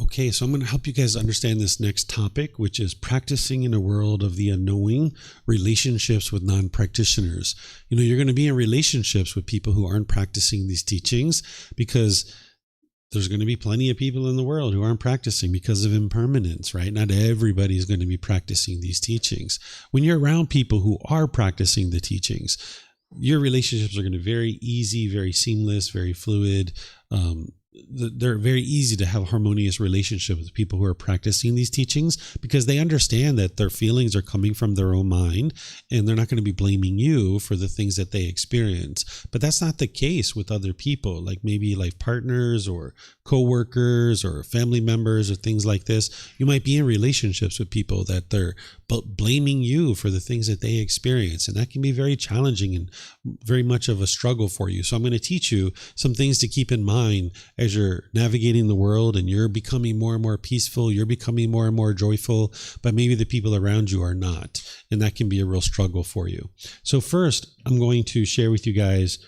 Okay, so I'm going to help you guys understand this next topic, which is practicing in a world of the unknowing, relationships with non-practitioners. You're going to be in relationships with people who aren't practicing these teachings because there's going to be plenty of people in the world who aren't practicing because of impermanence, right? Not everybody is going to be practicing these teachings. When you're around people who are practicing the teachings, your relationships are going to be very easy, very seamless, very fluid. They're very easy to have harmonious relationships with people who are practicing these teachings because they understand that their feelings are coming from their own mind and they're not going to be blaming you for the things that they experience. But that's not the case with other people, like maybe life partners or coworkers or family members or things like this. You might be in relationships with people that they're blaming you for the things that they experience, and that can be very challenging and very much of a struggle for you. So I'm going to teach you some things to keep in mind as you're navigating the world and you're becoming more and more peaceful, you're becoming more and more joyful, but maybe the people around you are not, and that can be a real struggle for you. So first, I'm going to share with you guys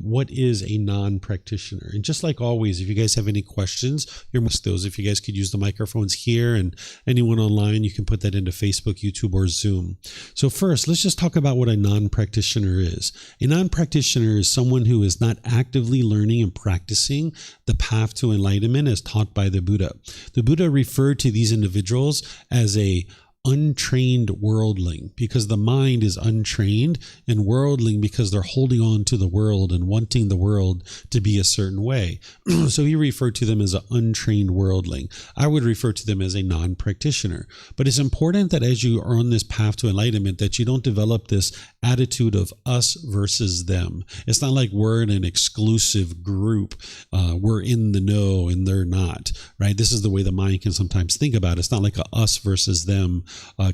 what is a non-practitioner. And just like always, if you guys have any questions, if you guys could use the microphones here, and anyone online, you can put that into Facebook, YouTube, or Zoom. So first, let's just talk about what a non-practitioner is. A non-practitioner is someone who is not actively learning and practicing the path to enlightenment as taught by the Buddha. The Buddha referred to these individuals as a untrained worldling because the mind is untrained, and worldling because they're holding on to the world and wanting the world to be a certain way. So he referred to them as an untrained worldling. I would refer to them as a non-practitioner. But it's important that as you are on this path to enlightenment, that you don't develop this attitude of us versus them. It's not like we're in an exclusive group. We're in the know and they're not, right? This is the way the mind can sometimes think about it. It's not like a us versus them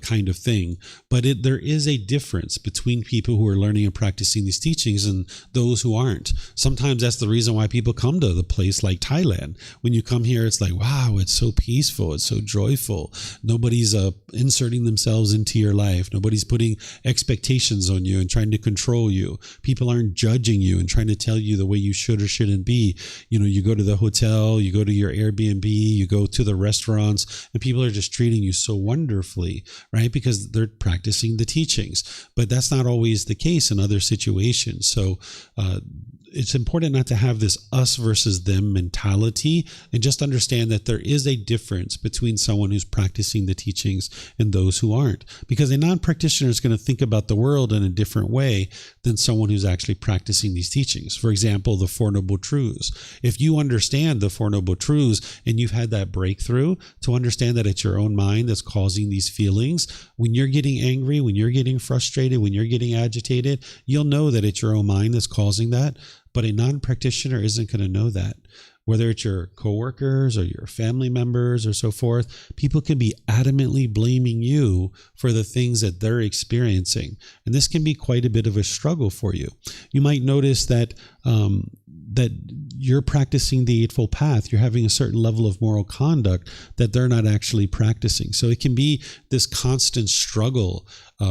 kind of thing. But there is a difference between people who are learning and practicing these teachings and those who aren't. Sometimes that's the reason why people come to the place like Thailand. When you come here, it's like, wow, it's so peaceful. It's so joyful. Nobody's inserting themselves into your life. Nobody's putting expectations on you and trying to control you. People aren't judging you and trying to tell you the way you should or shouldn't be. You go to the hotel, you go to your Airbnb, you go to the restaurants, and people are just treating you so wonderfully, right? Because they're practicing the teachings. But that's not always the case in other situations. So it's important not to have this us versus them mentality, and just understand that there is a difference between someone who's practicing the teachings and those who aren't. Because a non-practitioner is going to think about the world in a different way than someone who's actually practicing these teachings. For example, the Four Noble Truths. If you understand the Four Noble Truths and you've had that breakthrough to understand that it's your own mind that's causing these feelings, when you're getting angry, when you're getting frustrated, when you're getting agitated, you'll know that it's your own mind that's causing that. But a non-practitioner isn't going to know that. Whether it's your coworkers or your family members or so forth, people can be adamantly blaming you for the things that they're experiencing. And this can be quite a bit of a struggle for you. You might notice that you're practicing the Eightfold Path. You're having a certain level of moral conduct that they're not actually practicing. So it can be this constant struggle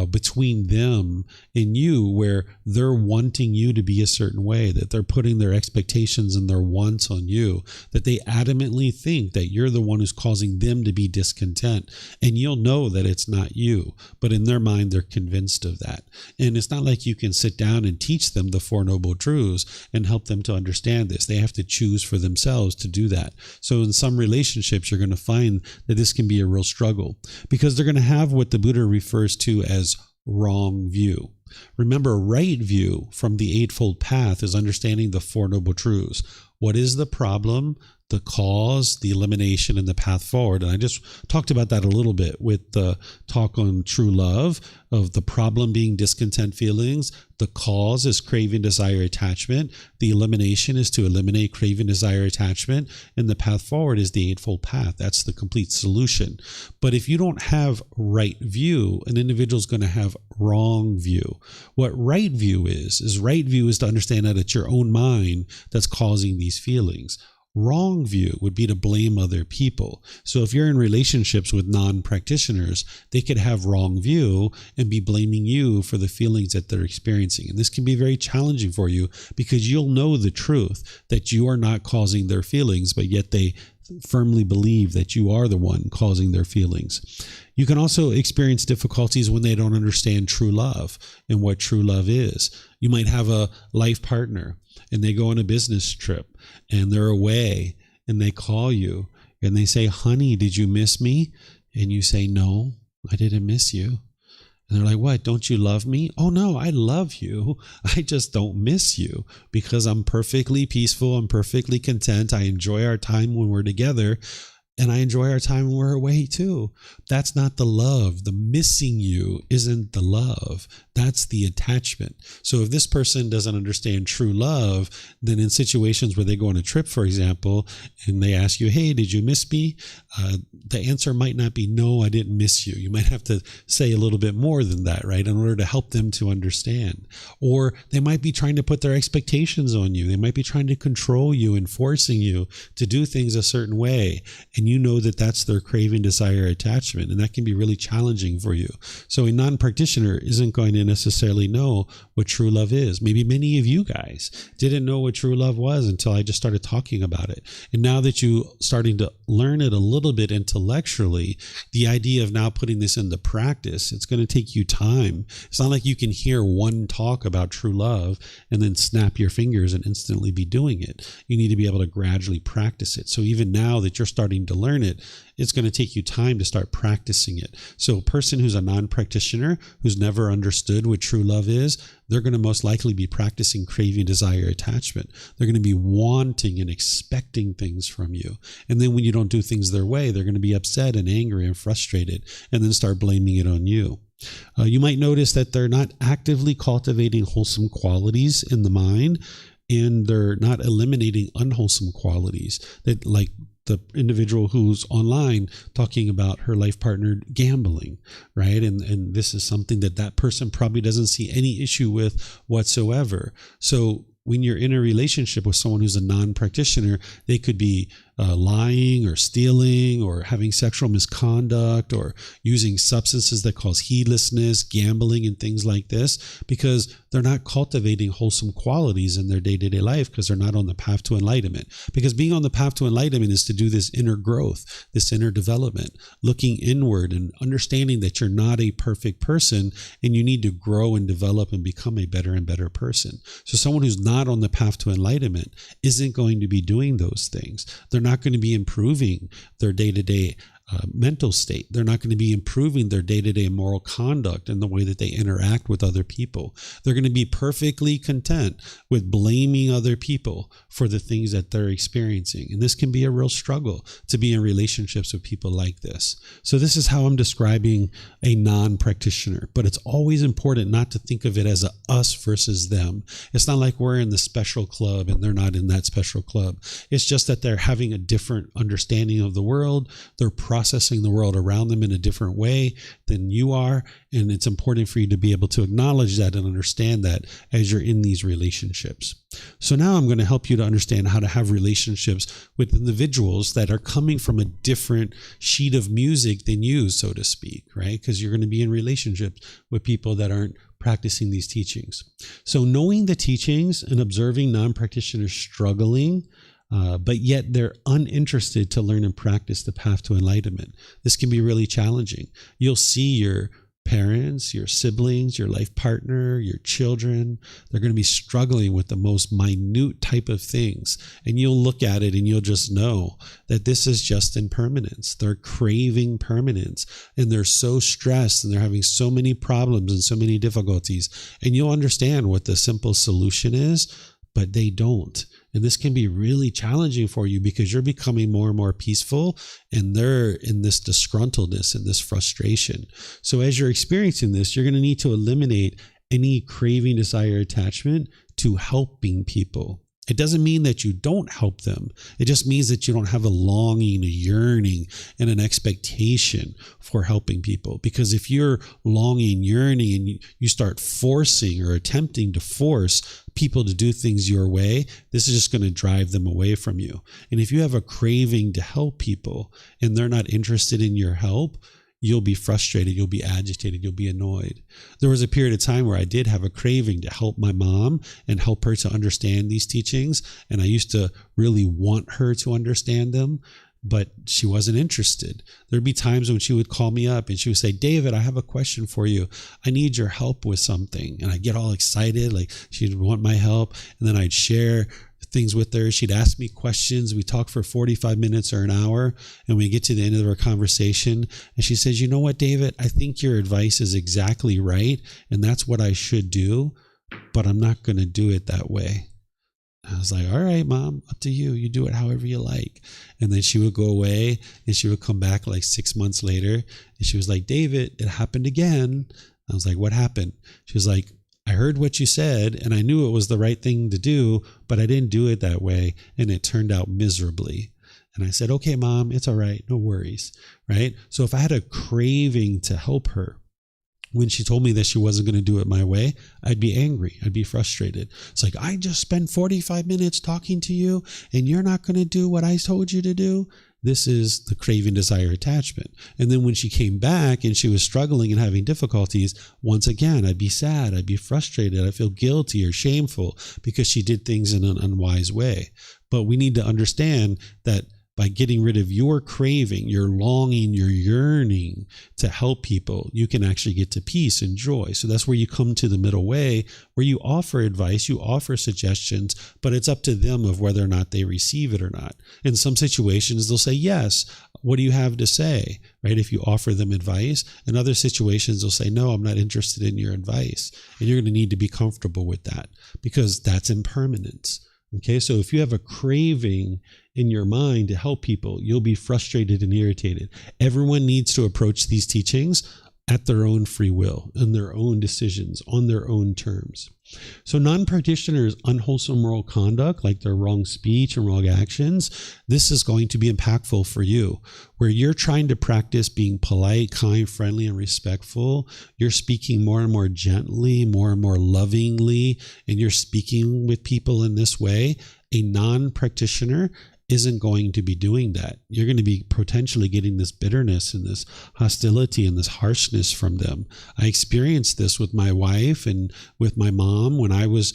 between them and you, where they're wanting you to be a certain way, that they're putting their expectations and their wants on you, that they adamantly think that you're the one who's causing them to be discontent. And you'll know that it's not you, but in their mind, they're convinced of that. And it's not like you can sit down and teach them the Four Noble Truths and help them to understand this. They have to choose for themselves to do that. So in some relationships, you're going to find that this can be a real struggle, because they're going to have what the Buddha refers to as wrong view. Remember, right view from the Eightfold Path is understanding the Four Noble Truths. What is the problem, the cause, the elimination, and the path forward? And I just talked about that a little bit with the talk on true love, of the problem being discontent feelings. The cause is craving, desire, attachment. The elimination is to eliminate craving, desire, attachment. And the path forward is the Eightfold Path. That's the complete solution. But if you don't have right view, an individual is going to have wrong view. What right view is to understand that it's your own mind that's causing these feelings. Wrong view would be to blame other people. So if you're in relationships with non-practitioners, they could have wrong view and be blaming you for the feelings that they're experiencing. And this can be very challenging for you, because you'll know the truth that you are not causing their feelings, but yet they firmly believe that you are the one causing their feelings. You can also experience difficulties when they don't understand true love and what true love is. You might have a life partner and they go on a business trip and they're away and they call you and they say, honey, did you miss me? And you say, no, I didn't miss you. And they're like, what? Don't you love me? Oh, no, I love you. I just don't miss you because I'm perfectly peaceful. I'm perfectly content. I enjoy our time when we're together. And I enjoy our time when we're away too. That's not the love. The missing you isn't the love. That's the attachment. So if this person doesn't understand true love, then in situations where they go on a trip, for example, and they ask you, hey, did you miss me? The answer might not be, no, I didn't miss you. You might have to say a little bit more than that, right? In order to help them to understand. Or they might be trying to put their expectations on you. They might be trying to control you and forcing you to do things a certain way. And you know that that's their craving, desire, attachment, and that can be really challenging for you. So a non-practitioner isn't going to necessarily know what true love is. Maybe many of you guys didn't know what true love was until I just started talking about it. And now that you're starting to learn it a little bit intellectually, the idea of now putting this into practice, it's going to take you time. It's not like you can hear one talk about true love and then snap your fingers and instantly be doing it. You need to be able to gradually practice it. So even now that you're starting to learn it, it's going to take you time to start practicing it. So a person who's a non-practitioner, who's never understood what true love is, they're going to most likely be practicing craving, desire, attachment. They're going to be wanting and expecting things from you. And then when you don't do things their way, they're going to be upset and angry and frustrated and then start blaming it on you. You might notice that they're not actively cultivating wholesome qualities in the mind, and they're not eliminating unwholesome qualities, that like the individual who's online talking about her life partner gambling, right? And this is something that person probably doesn't see any issue with whatsoever. So when you're in a relationship with someone who's a non-practitioner, they could be lying or stealing or having sexual misconduct or using substances that cause heedlessness, gambling, and things like this, because they're not cultivating wholesome qualities in their day-to-day life because they're not on the path to enlightenment. Because being on the path to enlightenment is to do this inner growth, this inner development, looking inward and understanding that you're not a perfect person and you need to grow and develop and become a better and better person. So someone who's not on the path to enlightenment isn't going to be doing those things. They're not going to be improving their day-to-day mental state. They're not going to be improving their day-to-day moral conduct and the way that they interact with other people. They're going to be perfectly content with blaming other people for the things that they're experiencing. And this can be a real struggle to be in relationships with people like this. So this is how I'm describing a non-practitioner, but it's always important not to think of it as a us versus them. It's not like we're in the special club and they're not in that special club. It's just that they're having a different understanding of the world. They're processing the world around them in a different way than you are. And it's important for you to be able to acknowledge that and understand that as you're in these relationships. So now I'm going to help you to understand how to have relationships with individuals that are coming from a different sheet of music than you, so to speak, right? Because you're going to be in relationships with people that aren't practicing these teachings. So knowing the teachings and observing non-practitioners struggling, but yet they're uninterested to learn and practice the path to enlightenment. This can be really challenging. You'll see your parents, your siblings, your life partner, your children, they're going to be struggling with the most minute type of things. And you'll look at it and you'll just know that this is just impermanence. They're craving permanence and they're so stressed and they're having so many problems and so many difficulties. And you'll understand what the simple solution is, but they don't. And this can be really challenging for you because you're becoming more and more peaceful and they're in this disgruntledness and this frustration. So as you're experiencing this, you're going to need to eliminate any craving, desire, attachment to helping people. It doesn't mean that you don't help them. It just means that you don't have a longing, a yearning, and an expectation for helping people. Because if you're longing, yearning, and you start forcing or attempting to force people to do things your way, this is just going to drive them away from you. And if you have a craving to help people and they're not interested in your help, you'll be frustrated, you'll be agitated, you'll be annoyed. There was a period of time where I did have a craving to help my mom and help her to understand these teachings. And I used to really want her to understand them. but she wasn't interested. There'd be times when she would call me up and she would say, David, I have a question for you. I need your help with something. And I'd get all excited, like she'd want my help. And then I'd share things with her. She'd ask me questions. We talk for 45 minutes or an hour, and we get to the end of our conversation. And she says, you know what, David, I think your advice is exactly right. And that's what I should do, but I'm not going to do it that way. I was like, all right, Mom, up to you. You do it however you like. And then she would go away and she would come back like 6 months later. And she was like, David, it happened again. I was like, what happened? She was like, I heard what you said and I knew it was the right thing to do, but I didn't do it that way. And it turned out miserably. And I said, okay, Mom, it's all right. No worries. Right. So if I had a craving to help her, when she told me that she wasn't going to do it my way, I'd be angry. I'd be frustrated. It's like, I just spent 45 minutes talking to you and you're not going to do what I told you to do. This is the craving, desire, attachment. And then when she came back and she was struggling and having difficulties, once again, I'd be sad. I'd be frustrated. I'd feel guilty or shameful because she did things in an unwise way. But we need to understand that by getting rid of your craving, your longing, your yearning to help people, you can actually get to peace and joy. So that's where you come to the middle way, where you offer advice, you offer suggestions, but it's up to them of whether or not they receive it or not. In some situations, they'll say, yes, what do you have to say? Right? If you offer them advice. In other situations, they'll say, no, I'm not interested in your advice. And you're going to need to be comfortable with that because that's impermanence. Okay, so if you have a craving in your mind to help people, you'll be frustrated and irritated. Everyone needs to approach these teachings at their own free will and their own decisions on their own terms. So non-practitioners' unwholesome moral conduct, like their wrong speech and wrong actions, this is going to be impactful for you, where you're trying to practice being polite, kind, friendly, and respectful. You're speaking more and more gently, more and more lovingly, and you're speaking with people in this way. A non-practitioner isn't going to be doing that. You're going to be potentially getting this bitterness and this hostility and this harshness from them. I experienced this with my wife and with my mom when I was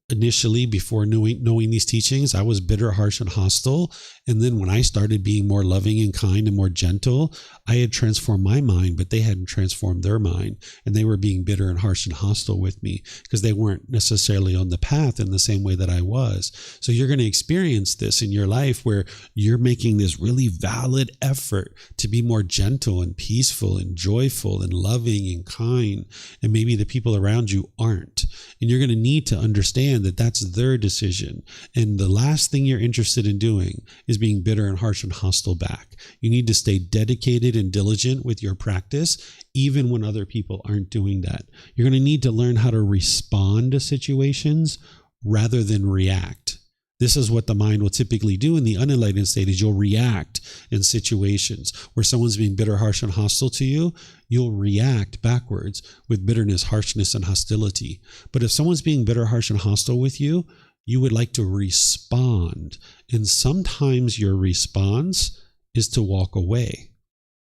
initially, before knowing these teachings, I was bitter, harsh, and hostile. And then when I started being more loving and kind and more gentle, I had transformed my mind, but they hadn't transformed their mind. And they were being bitter and harsh and hostile with me because they weren't necessarily on the path in the same way that I was. So you're going to experience this in your life where you're making this really valid effort to be more gentle and peaceful and joyful and loving and kind. And maybe the people around you aren't. And you're going to need to understand that that's their decision. And the last thing you're interested in doing is being bitter and harsh and hostile back. You need to stay dedicated and diligent with your practice, even when other people aren't doing that. You're going to need to learn how to respond to situations rather than react. This is what the mind will typically do in the unenlightened state, is you'll react in situations where someone's being bitter, harsh, and hostile to you. You'll react backwards with bitterness, harshness, and hostility. But if someone's being bitter, harsh, and hostile with you, you would like to respond. And sometimes your response is to walk away.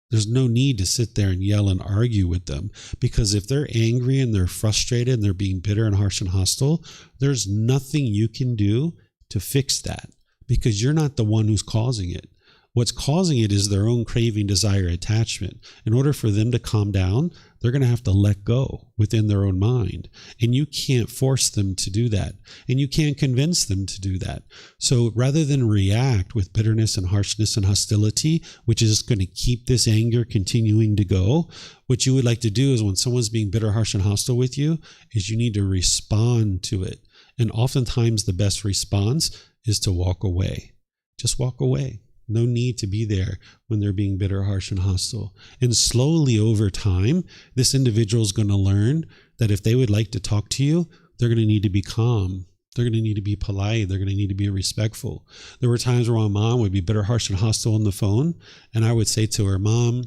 There's no need to sit there and yell and argue with them, because if they're angry and they're frustrated and they're being bitter and harsh and hostile, there's nothing you can do to fix that, because you're not the one who's causing it. What's causing it is their own craving, desire, attachment. In order for them to calm down, they're going to have to let go within their own mind. And you can't force them to do that. And you can't convince them to do that. So rather than react with bitterness and harshness and hostility, which is going to keep this anger continuing to go, what you would like to do is when someone's being bitter, harsh, and hostile with you, is you need to respond to it. And oftentimes the best response is to walk away. Just walk away. No need to be there when they're being bitter, harsh, and hostile. And slowly over time, this individual is going to learn that if they would like to talk to you, they're going to need to be calm. They're going to need to be polite. They're going to need to be respectful. There were times where my mom would be bitter, harsh, and hostile on the phone. And I would say to her, Mom,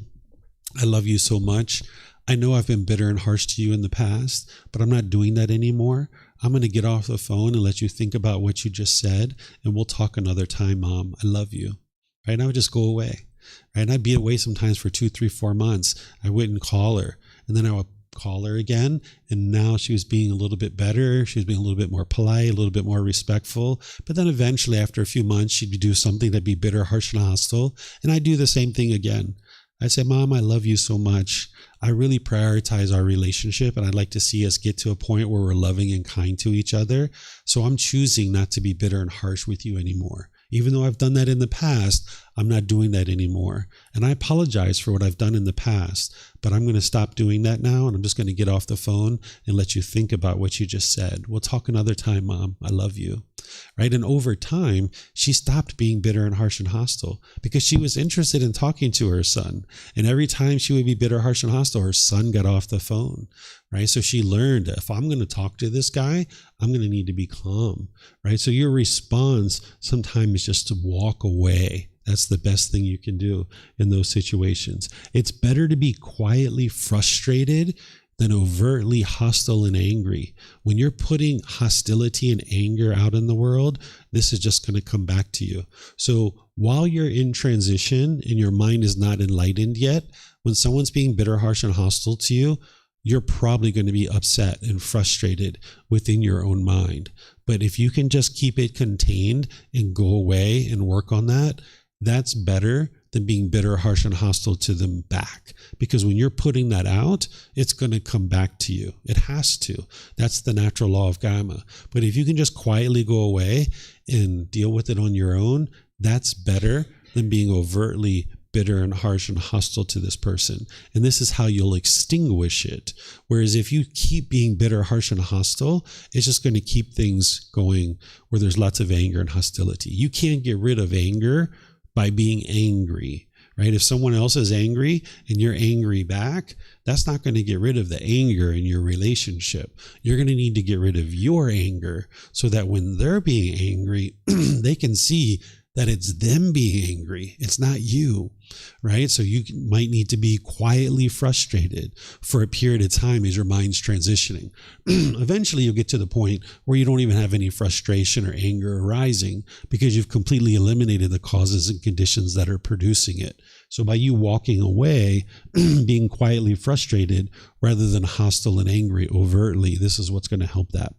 I love you so much. I know I've been bitter and harsh to you in the past, but I'm not doing that anymore. I'm going to get off the phone and let you think about what you just said, and we'll talk another time, Mom. I love you. Right? And I would just go away. Right? And I'd be away sometimes for 2, 3, 4 months. I wouldn't call her. And then I would call her again. And now she was being a little bit better. She was being a little bit more polite, a little bit more respectful. But then eventually, after a few months, she'd do something that'd be bitter, harsh, and hostile. And I'd do the same thing again. I say, Mom, I love you so much. I really prioritize our relationship, and I'd like to see us get to a point where we're loving and kind to each other. So I'm choosing not to be bitter and harsh with you anymore. Even though I've done that in the past, I'm not doing that anymore. And I apologize for what I've done in the past, but I'm going to stop doing that now, and I'm just going to get off the phone and let you think about what you just said. We'll talk another time, Mom. I love you. Right? And over time, she stopped being bitter and harsh and hostile because she was interested in talking to her son. And every time she would be bitter, harsh, and hostile, her son got off the phone. Right? So she learned, if I'm going to talk to this guy, I'm going to need to be calm. Right? So your response sometimes is just to walk away. That's the best thing you can do in those situations. It's better to be quietly frustrated than overtly hostile and angry. When you're putting hostility and anger out in the world, this is just going to come back to you. So while you're in transition and your mind is not enlightened yet, when someone's being bitter, harsh, and hostile to you, you're probably going to be upset and frustrated within your own mind. But if you can just keep it contained and go away and work on that, that's better than being bitter, harsh, and hostile to them back. Because when you're putting that out, it's going to come back to you. It has to. That's the natural law of Gotama. But if you can just quietly go away and deal with it on your own, that's better than being overtly bitter and harsh and hostile to this person. And this is how you'll extinguish it. Whereas if you keep being bitter, harsh, and hostile, it's just going to keep things going where there's lots of anger and hostility. You can't get rid of anger by being angry, right? If someone else is angry and you're angry back, that's not going to get rid of the anger in your relationship. You're going to need to get rid of your anger so that when they're being angry, they can see that it's them being angry. It's not you, right? So you might need to be quietly frustrated for a period of time as your mind's transitioning. Eventually, you'll get to the point where you don't even have any frustration or anger arising because you've completely eliminated the causes and conditions that are producing it. So by you walking away, being quietly frustrated rather than hostile and angry overtly, this is what's going to help that.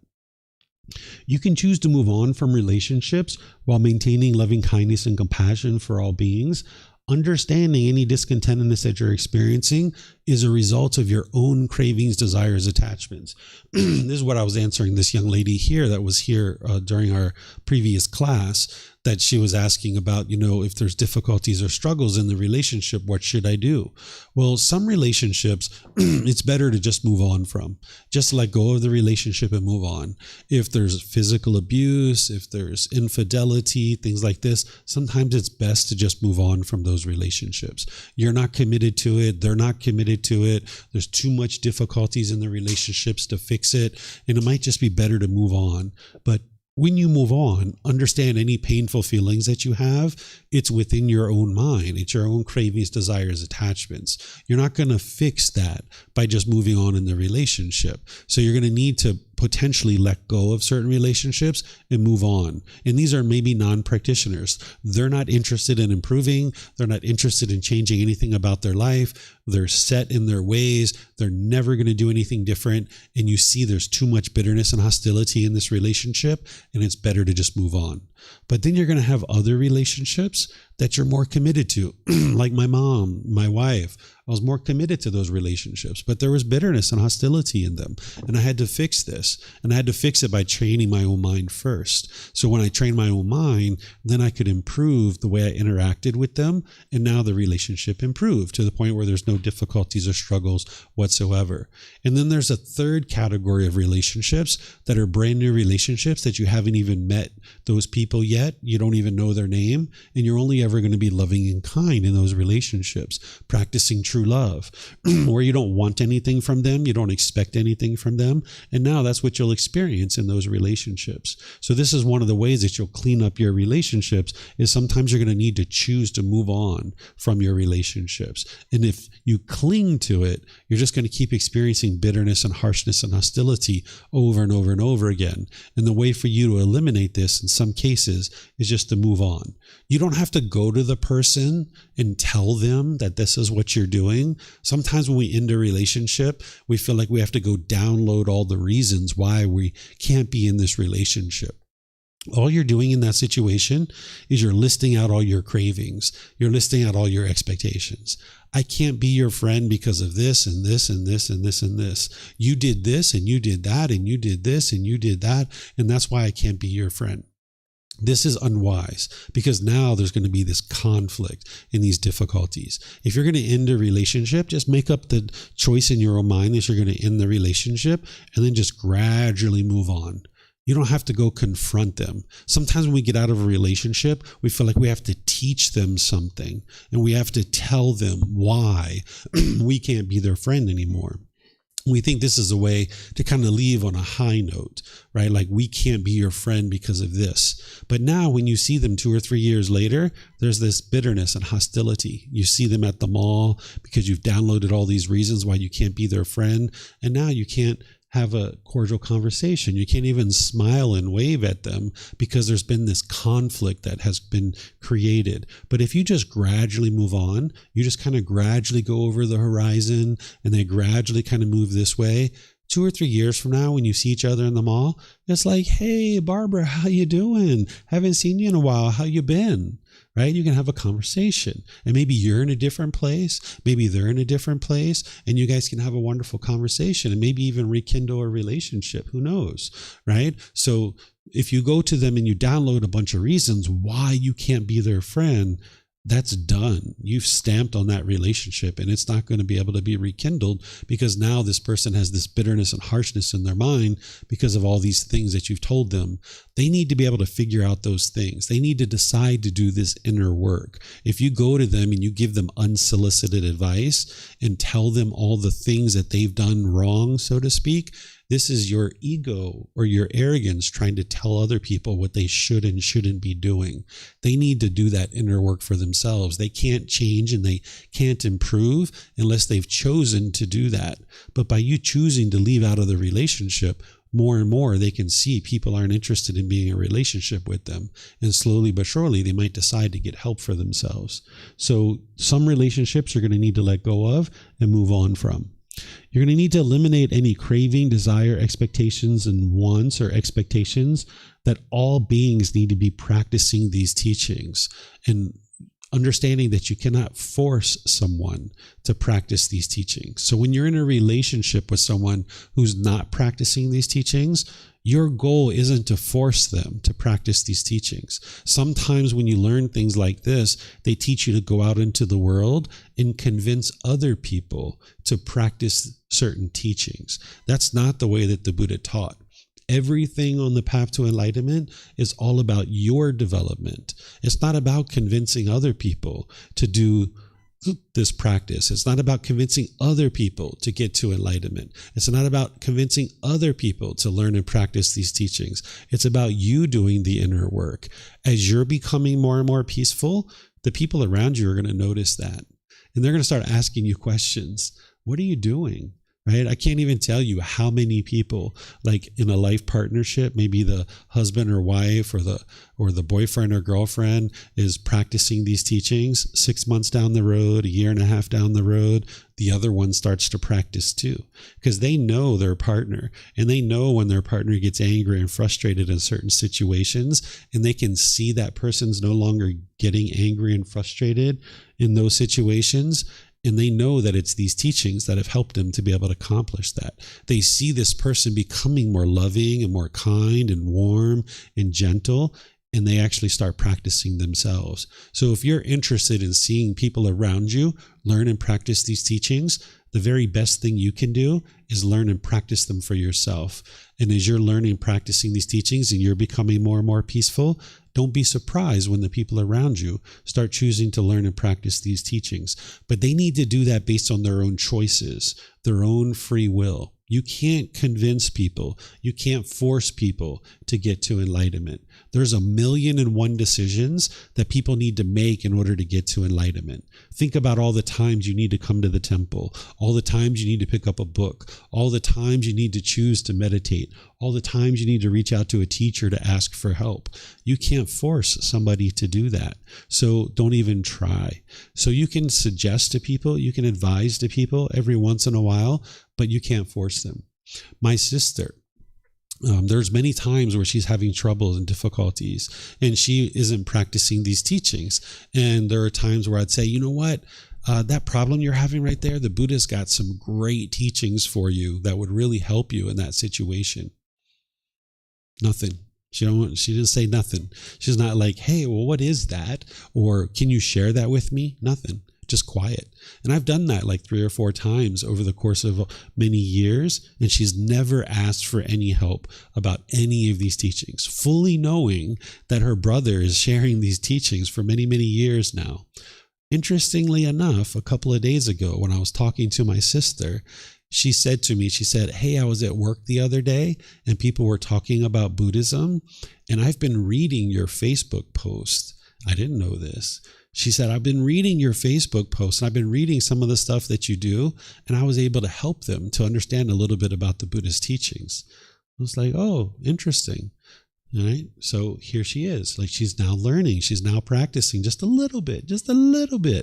You can choose to move on from relationships while maintaining loving kindness and compassion for all beings. Understanding any discontentedness that you're experiencing is a result of your own cravings, desires, attachments. This is what I was answering this young lady here that was here during our previous class, that she was asking about, if there's difficulties or struggles in the relationship, what should I do? Well, some relationships, it's better to just move on from. Just let go of the relationship and move on. If there's physical abuse, if there's infidelity, things like this, sometimes it's best to just move on from those relationships. You're not committed to it. They're not committed to it. There's too much difficulties in the relationships to fix it. And it might just be better to move on. But when you move on, understand any painful feelings that you have, it's within your own mind. It's your own cravings, desires, attachments. You're not going to fix that by just moving on in the relationship. So you're going to need to potentially let go of certain relationships and move on. And these are maybe non-practitioners. They're not interested in improving. They're not interested in changing anything about their life. They're set in their ways. They're never going to do anything different. And you see there's too much bitterness and hostility in this relationship, and it's better to just move on. But then you're going to have other relationships that you're more committed to, like my mom, my wife. I was more committed to those relationships, but there was bitterness and hostility in them. And I had to fix this. And I had to fix it by training my own mind first. So when I trained my own mind, then I could improve the way I interacted with them. And now the relationship improved to the point where there's no difficulties or struggles whatsoever. And then there's a third category of relationships that are brand new relationships that you haven't even met those people yet. You don't even know their name. And you're only ever going to be loving and kind in those relationships, practicing true love, where you don't want anything from them, you don't expect anything from them, and now that's what you'll experience in those relationships. So this is one of the ways that you'll clean up your relationships, is sometimes you're going to need to choose to move on from your relationships. And if you cling to it, you're just going to keep experiencing bitterness and harshness and hostility over and over and over again. And the way for you to eliminate this in some cases cases is just to move on. You don't have to go to the person and tell them that this is what you're doing. Sometimes when we end a relationship, we feel like we have to go download all the reasons why we can't be in this relationship. All you're doing in that situation is you're listing out all your cravings. You're listing out all your expectations. I can't be your friend because of this and this and this and this and this. You did this and you did that and you did this and you did that. And that's why I can't be your friend. This is unwise because now there's going to be this conflict and these difficulties. If you're going to end a relationship, just make up the choice in your own mind that you're going to end the relationship and then just gradually move on. You don't have to go confront them. Sometimes when we get out of a relationship, we feel like we have to teach them something and we have to tell them why we can't be their friend anymore. We think this is a way to kind of leave on a high note, right? Like we can't be your friend because of this. But now when you see them 2 or 3 years later, there's this bitterness and hostility. You see them at the mall because you've downloaded all these reasons why you can't be their friend. And now you can't have a cordial conversation. You can't even smile and wave at them because there's been this conflict that has been created. But if you just gradually move on, you just kind of gradually go over the horizon and they gradually kind of move this way. 2 or 3 years from now, when you see each other in the mall, it's like, hey, Barbara, how you doing? Haven't seen you in a while. How you been? Right? You can have a conversation and maybe you're in a different place. Maybe they're in a different place and you guys can have a wonderful conversation and maybe even rekindle a relationship. Who knows? Right? So if you go to them and you download a bunch of reasons why you can't be their friend, that's done. You've stamped on that relationship and it's not going to be able to be rekindled because now this person has this bitterness and harshness in their mind because of all these things that you've told them. They need to be able to figure out those things. They need to decide to do this inner work. If you go to them and you give them unsolicited advice and tell them all the things that they've done wrong, so to speak, this is your ego or your arrogance trying to tell other people what they should and shouldn't be doing. They need to do that inner work for themselves. They can't change and they can't improve unless they've chosen to do that. But by you choosing to leave out of the relationship, more and more they can see people aren't interested in being in a relationship with them. And slowly but surely, they might decide to get help for themselves. So some relationships you're going to need to let go of and move on from. You're going to need to eliminate any craving, desire, expectations, and wants or expectations that all beings need to be practicing these teachings and understanding that you cannot force someone to practice these teachings. So when you're in a relationship with someone who's not practicing these teachings, your goal isn't to force them to practice these teachings. Sometimes when you learn things like this, they teach you to go out into the world and convince other people to practice certain teachings. That's not the way that the Buddha taught. Everything on the path to enlightenment is all about your development. It's not about convincing other people to do this practice. It's not about convincing other people to get to enlightenment. It's not about convincing other people to learn and practice these teachings. It's about you doing the inner work. As you're becoming more and more peaceful, the people around you are going to notice that. And they're going to start asking you questions. What are you doing? Right? I can't even tell you how many people, like in a life partnership, maybe the husband or wife or the boyfriend or girlfriend is practicing these teachings. 6 months down the road, a year and a half down the road, the other one starts to practice too, because they know their partner and they know when their partner gets angry and frustrated in certain situations, and they can see that person's no longer getting angry and frustrated in those situations. And they know that it's these teachings that have helped them to be able to accomplish that. They see this person becoming more loving and more kind and warm and gentle, and they actually start practicing themselves. So if you're interested in seeing people around you learn and practice these teachings, the very best thing you can do is learn and practice them for yourself. And as you're learning and practicing these teachings and you're becoming more and more peaceful, don't be surprised when the people around you start choosing to learn and practice these teachings. But they need to do that based on their own choices, their own free will. You can't convince people. You can't force people to get to enlightenment. There's 1,000,001 decisions that people need to make in order to get to enlightenment. Think about all the times you need to come to the temple, all the times you need to pick up a book, all the times you need to choose to meditate, all the times you need to reach out to a teacher to ask for help. You can't force somebody to do that. So don't even try. So you can suggest to people, you can advise to people every once in a while, but you can't force them. My sister, there's many times where she's having troubles and difficulties and she isn't practicing these teachings. And there are times where I'd say, you know what? That problem you're having right there, the Buddha's got some great teachings for you that would really help you in that situation. Nothing. She didn't say nothing. She's not like, hey, well, what is that? Or can you share that with me? Nothing. Just quiet. And I've done that like 3 or 4 times over the course of many years. And she's never asked for any help about any of these teachings, fully knowing that her brother is sharing these teachings for many, many years now. Interestingly enough, a couple of days ago when I was talking to my sister, she said to me, hey, I was at work the other day and people were talking about Buddhism and I've been reading your Facebook post. I didn't know this. She said, I've been reading your Facebook posts and I've been reading some of the stuff that you do, and I was able to help them to understand a little bit about the Buddhist teachings. I was like, oh, interesting. All right. So here she is. Like, she's now learning. She's now practicing just a little bit,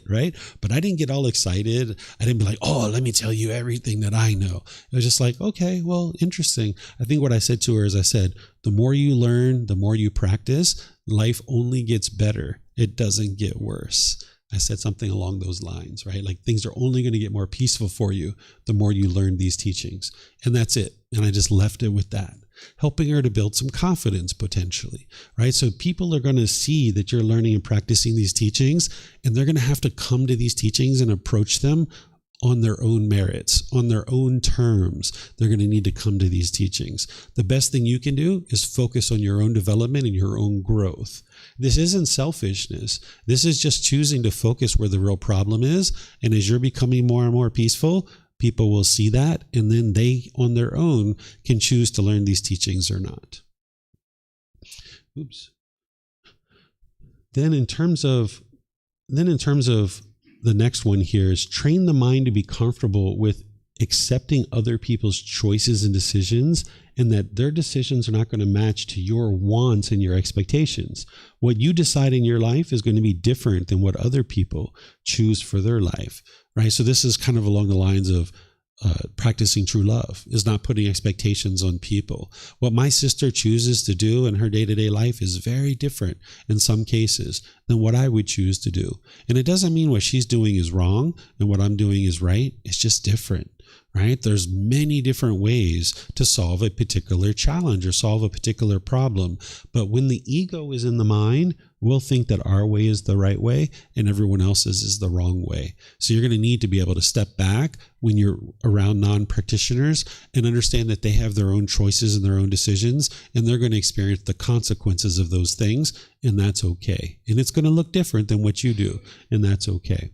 right? But I didn't get all excited. I didn't be like, oh, let me tell you everything that I know. It was just like, okay, well, interesting. I think what I said to her is I said, the more you learn, the more you practice, life only gets better. It doesn't get worse. I said something along those lines, right? Like, things are only going to get more peaceful for you the more you learn these teachings. And that's it. And I just left it with that, helping her to build some confidence potentially, right? So people are going to see that you're learning and practicing these teachings, and they're going to have to come to these teachings and approach them on their own merits, on their own terms. They're going to need to come to these teachings. The best thing you can do is focus on your own development and your own growth. This isn't selfishness. This is just choosing to focus where the real problem is. And as you're becoming more and more peaceful, people will see that, and then they on their own can choose to learn these teachings or not. Then in terms of the next one here is train the mind to be comfortable with accepting other people's choices and decisions, and that their decisions are not going to match to your wants and your expectations. What you decide in your life is going to be different than what other people choose for their life, right? So this is kind of along the lines of practicing true love, is not putting expectations on people. What my sister chooses to do in her day-to-day life is very different in some cases than what I would choose to do. And it doesn't mean what she's doing is wrong and what I'm doing is right. It's just different, right? There's many different ways to solve a particular challenge or solve a particular problem. But when the ego is in the mind, we'll think that our way is the right way and everyone else's is the wrong way. So you're going to need to be able to step back when you're around non-practitioners and understand that they have their own choices and their own decisions, and they're going to experience the consequences of those things, and that's okay. And it's going to look different than what you do, and that's okay.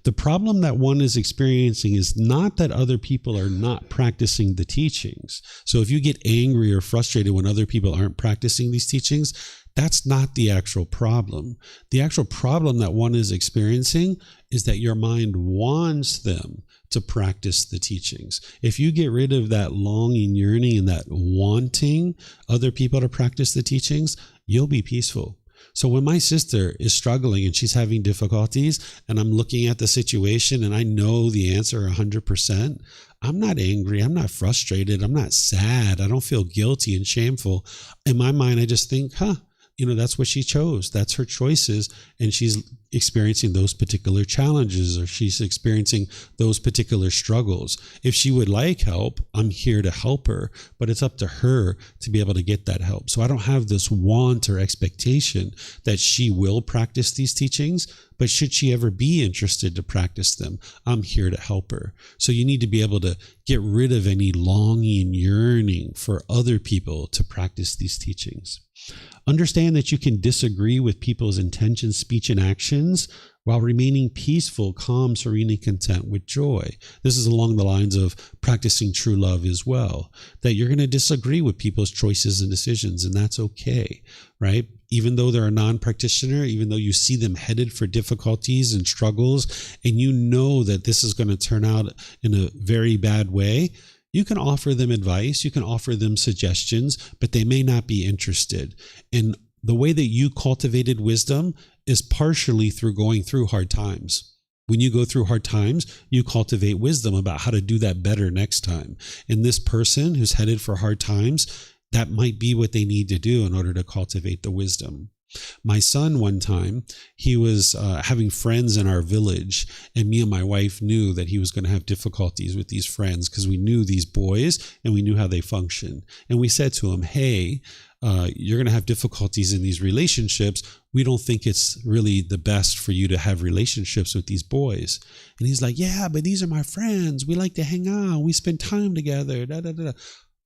The problem that one is experiencing is not that other people are not practicing the teachings. So if you get angry or frustrated when other people aren't practicing these teachings, that's not the actual problem. The actual problem that one is experiencing is that your mind wants them to practice the teachings. If you get rid of that longing, yearning, and that wanting other people to practice the teachings, you'll be peaceful. So when my sister is struggling and she's having difficulties and I'm looking at the situation and I know the answer 100%, I'm not angry. I'm not frustrated. I'm not sad. I don't feel guilty and shameful. In my mind, I just think, that's what she chose. That's her choices. And she's experiencing those particular challenges, or she's experiencing those particular struggles. If she would like help, I'm here to help her, but it's up to her to be able to get that help. So I don't have this want or expectation that she will practice these teachings, but should she ever be interested to practice them, I'm here to help her. So you need to be able to get rid of any longing, yearning for other people to practice these teachings. Understand that you can disagree with people's intentions, speech, and actions while remaining peaceful, calm, serene, and content with joy. This is along the lines of practicing true love as well, that you're going to disagree with people's choices and decisions, and that's okay, right? Even though they're a non-practitioner, even though you see them headed for difficulties and struggles, and you know that this is going to turn out in a very bad way, You can offer them advice, you can offer them suggestions, but they may not be interested. And the way that you cultivated wisdom is partially through going through hard times. When you go through hard times, you cultivate wisdom about how to do that better next time. And this person who's headed for hard times, that might be what they need to do in order to cultivate the wisdom. My son, one time, he was having friends in our village, and me and my wife knew that he was going to have difficulties with these friends because we knew these boys and we knew how they function. And we said to him, hey, you're going to have difficulties in these relationships. We don't think it's really the best for you to have relationships with these boys. And he's like, yeah, but these are my friends. We like to hang out. We spend time together. Da, da, da, da.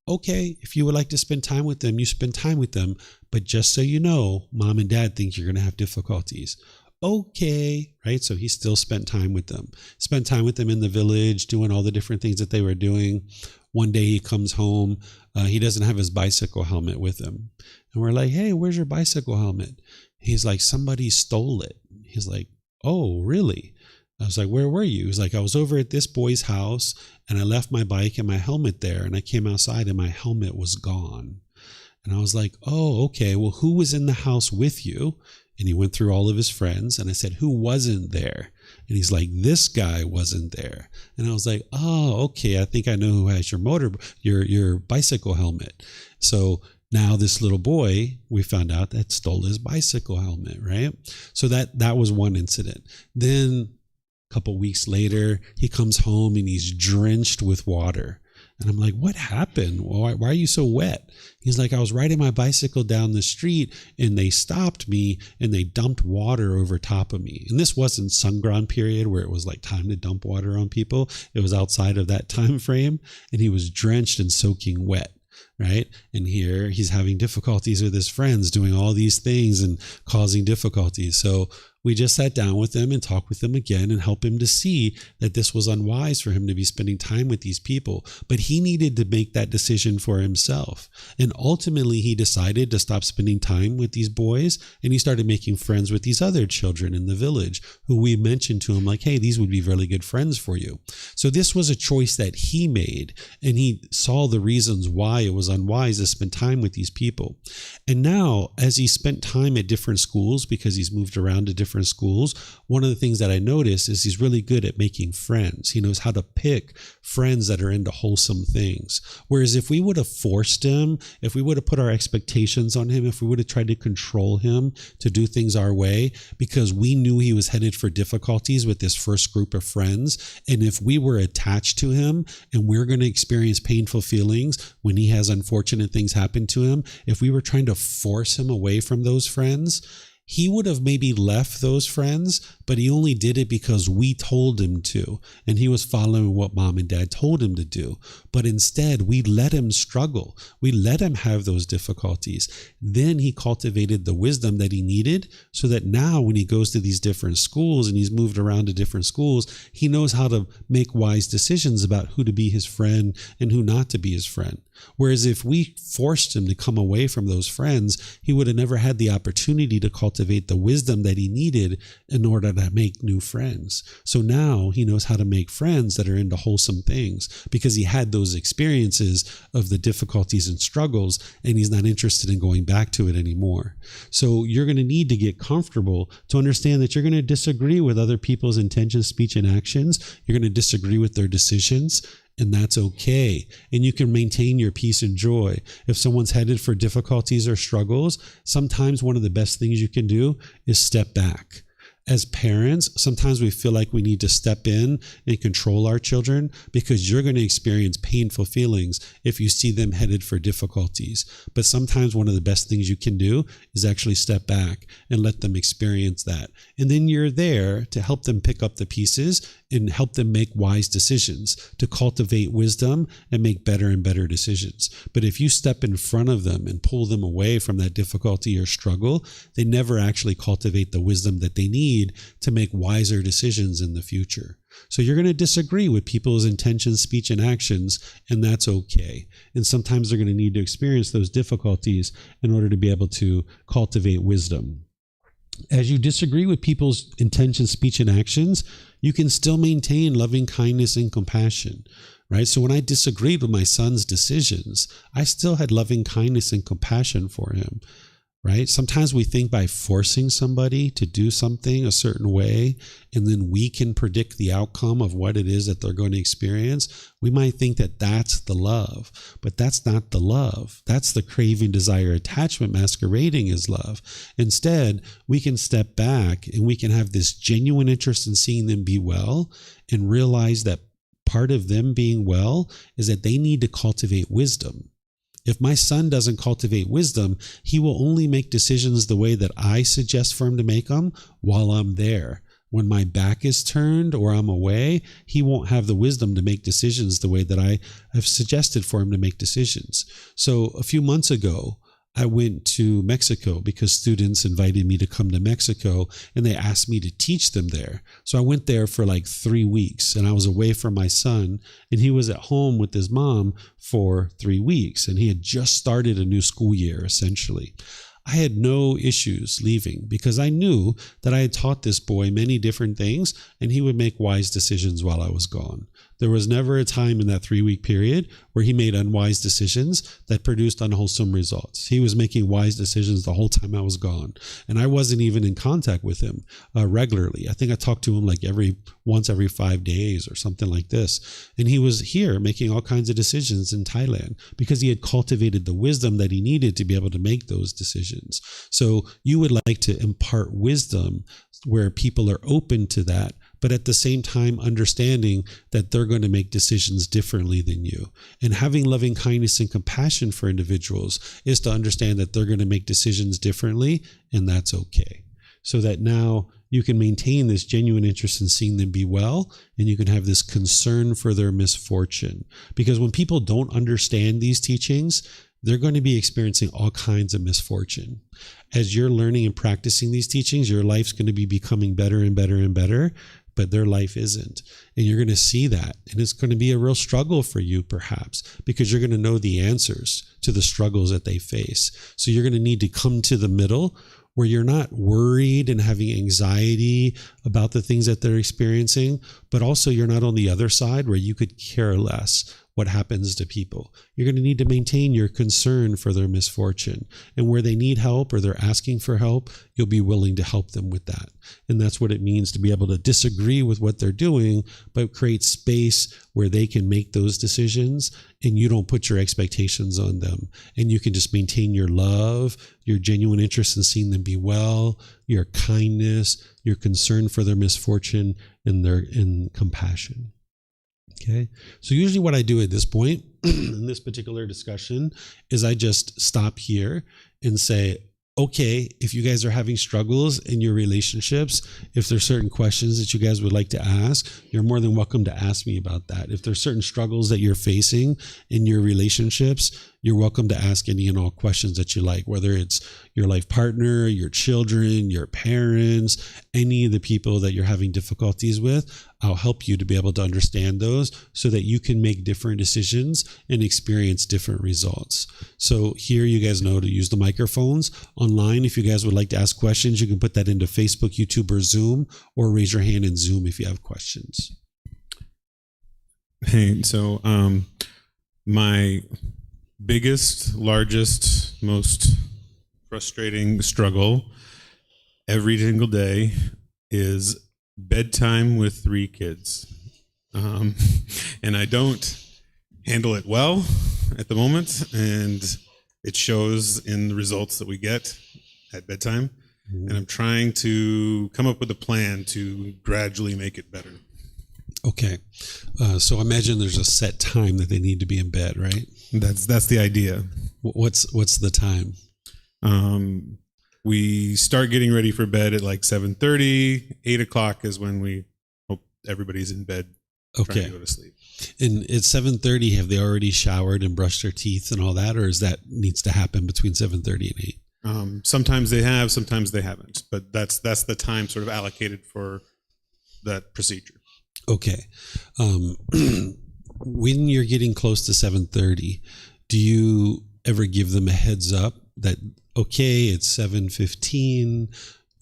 Okay, if you would like to spend time with them, you spend time with them. But just so you know, mom and dad think you're going to have difficulties. Okay, right? So he still spent time with them. Spent time with them in the village, doing all the different things that they were doing. One day he comes home. He doesn't have his bicycle helmet with him. And we're like, hey, where's your bicycle helmet? He's like, somebody stole it. He's like, oh, really? I was like, where were you? He was like, I was over at this boy's house and I left my bike and my helmet there. And I came outside and my helmet was gone. And I was like, oh, okay. Well, who was in the house with you? And he went through all of his friends. And I said, who wasn't there? And he's like, this guy wasn't there. And I was like, oh, okay. I think I know who has your bicycle helmet. So now this little boy, we found out that stole his bicycle helmet, right? So that was one incident. Then a couple weeks later, he comes home and he's drenched with water. And I'm like, what happened? Why are you so wet? He's like, I was riding my bicycle down the street and they stopped me and they dumped water over top of me. And this wasn't sunground period where it was like time to dump water on people. It was outside of that time frame. And he was drenched and soaking wet. Right. And here he's having difficulties with his friends, doing all these things and causing difficulties. So we just sat down with him and talked with him again and helped him to see that this was unwise for him to be spending time with these people. But he needed to make that decision for himself. And ultimately, he decided to stop spending time with these boys. And he started making friends with these other children in the village who we mentioned to him like, hey, these would be really good friends for you. So this was a choice that he made. And he saw the reasons why it was unwise to spend time with these people. And now, as he spent time at different schools, because he's moved around to different schools, one of the things that I noticed is he's really good at making friends. He knows how to pick friends that are into wholesome things. Whereas if we would have forced him, if we would have put our expectations on him, if we would have tried to control him to do things our way, because we knew he was headed for difficulties with this first group of friends, and if we were attached to him and we're going to experience painful feelings when he has unfortunate things happen to him, if we were trying to force him away from those friends, he would have maybe left those friends, but he only did it because we told him to, and he was following what mom and dad told him to do. But instead, we let him struggle. We let him have those difficulties. Then he cultivated the wisdom that he needed so that now when he goes to these different schools and he's moved around to different schools, he knows how to make wise decisions about who to be his friend and who not to be his friend. Whereas if we forced him to come away from those friends, he would have never had the opportunity to cultivate the wisdom that he needed in order to make new friends. So now he knows how to make friends that are into wholesome things because he had those experiences of the difficulties and struggles, and he's not interested in going back to it anymore. So you're going to need to get comfortable to understand that you're going to disagree with other people's intentions, speech, and actions. You're going to disagree with their decisions. And that's okay. And you can maintain your peace and joy. If someone's headed for difficulties or struggles, sometimes one of the best things you can do is step back. As parents, sometimes we feel like we need to step in and control our children because you're going to experience painful feelings if you see them headed for difficulties. But sometimes one of the best things you can do is actually step back and let them experience that. And then you're there to help them pick up the pieces and help them make wise decisions, to cultivate wisdom and make better and better decisions. But if you step in front of them and pull them away from that difficulty or struggle, they never actually cultivate the wisdom that they need to make wiser decisions in the future. So you're going to disagree with people's intentions, speech, and actions, and that's okay. And sometimes they're going to need to experience those difficulties in order to be able to cultivate wisdom. As you disagree with people's intentions, speech, and actions, you can still maintain loving kindness and compassion. right? So when I disagreed with my son's decisions, I still had loving kindness and compassion for him, right? Sometimes we think by forcing somebody to do something a certain way, and then we can predict the outcome of what it is that they're going to experience. We might think that that's the love, but that's not the love. That's the craving, desire, attachment masquerading as love. Instead, we can step back and we can have this genuine interest in seeing them be well and realize that part of them being well is that they need to cultivate wisdom. If my son doesn't cultivate wisdom, he will only make decisions the way that I suggest for him to make them while I'm there. When my back is turned or I'm away, he won't have the wisdom to make decisions the way that I have suggested for him to make decisions. So a few months ago, I went to Mexico because students invited me to come to Mexico and they asked me to teach them there. So I went there for like 3 weeks and I was away from my son and he was at home with his mom for 3 weeks and he had just started a new school year essentially. I had no issues leaving because I knew that I had taught this boy many different things and he would make wise decisions while I was gone. There was never a time in that 3-week period where he made unwise decisions that produced unwholesome results. He was making wise decisions the whole time I was gone. And I wasn't even in contact with him regularly. I think I talked to him like once every 5 days or something like this. And he was here making all kinds of decisions in Thailand because he had cultivated the wisdom that he needed to be able to make those decisions. So you would like to impart wisdom where people are open to that, but at the same time understanding that they're going to make decisions differently than you. And having loving kindness and compassion for individuals is to understand that they're going to make decisions differently, and that's okay. So that now you can maintain this genuine interest in seeing them be well, and you can have this concern for their misfortune. Because when people don't understand these teachings, they're going to be experiencing all kinds of misfortune. As you're learning and practicing these teachings, your life's going to be becoming better and better and better, but their life isn't. And you're going to see that. And it's going to be a real struggle for you, perhaps, because you're going to know the answers to the struggles that they face. So you're going to need to come to the middle where you're not worried and having anxiety about the things that they're experiencing, but also you're not on the other side where you could care less what happens to people. You're going to need to maintain your concern for their misfortune. And where they need help or they're asking for help, you'll be willing to help them with that. And that's what it means to be able to disagree with what they're doing, but create space where they can make those decisions and you don't put your expectations on them. And you can just maintain your love, your genuine interest in seeing them be well, your kindness, your concern for their misfortune, and compassion. Okay. So usually what I do at this point in this particular discussion is I just stop here and say, okay, if you guys are having struggles in your relationships, if there's certain questions that you guys would like to ask, you're more than welcome to ask me about that. If there's certain struggles that you're facing in your relationships, you're welcome to ask any and all questions that you like, whether it's your life partner, your children, your parents, any of the people that you're having difficulties with. I'll help you to be able to understand those so that you can make different decisions and experience different results. So here you guys know to use the microphones. Online, if you guys would like to ask questions, you can put that into Facebook, YouTube, or Zoom, or raise your hand in Zoom if you have questions. Hey, so my biggest, largest, most frustrating struggle every single day is bedtime with 3 kids. And I don't handle it well at the moment, and it shows in the results that we get at bedtime. And I'm trying to come up with a plan to gradually make it better. Okay. So imagine there's a set time that they need to be in bed, right? That's the idea. What's the time? We start getting ready for bed at like 7:30. 8 o'clock is when we hope everybody's in bed. Okay. Trying to go to sleep. And at 7:30, have they already showered and brushed their teeth and all that, or is that needs to happen between 7:30 and 8? Sometimes they have, sometimes they haven't, but that's the time sort of allocated for that procedure. Okay. When you're getting close to 7:30, do you ever give them a heads up that, okay, it's 7:15,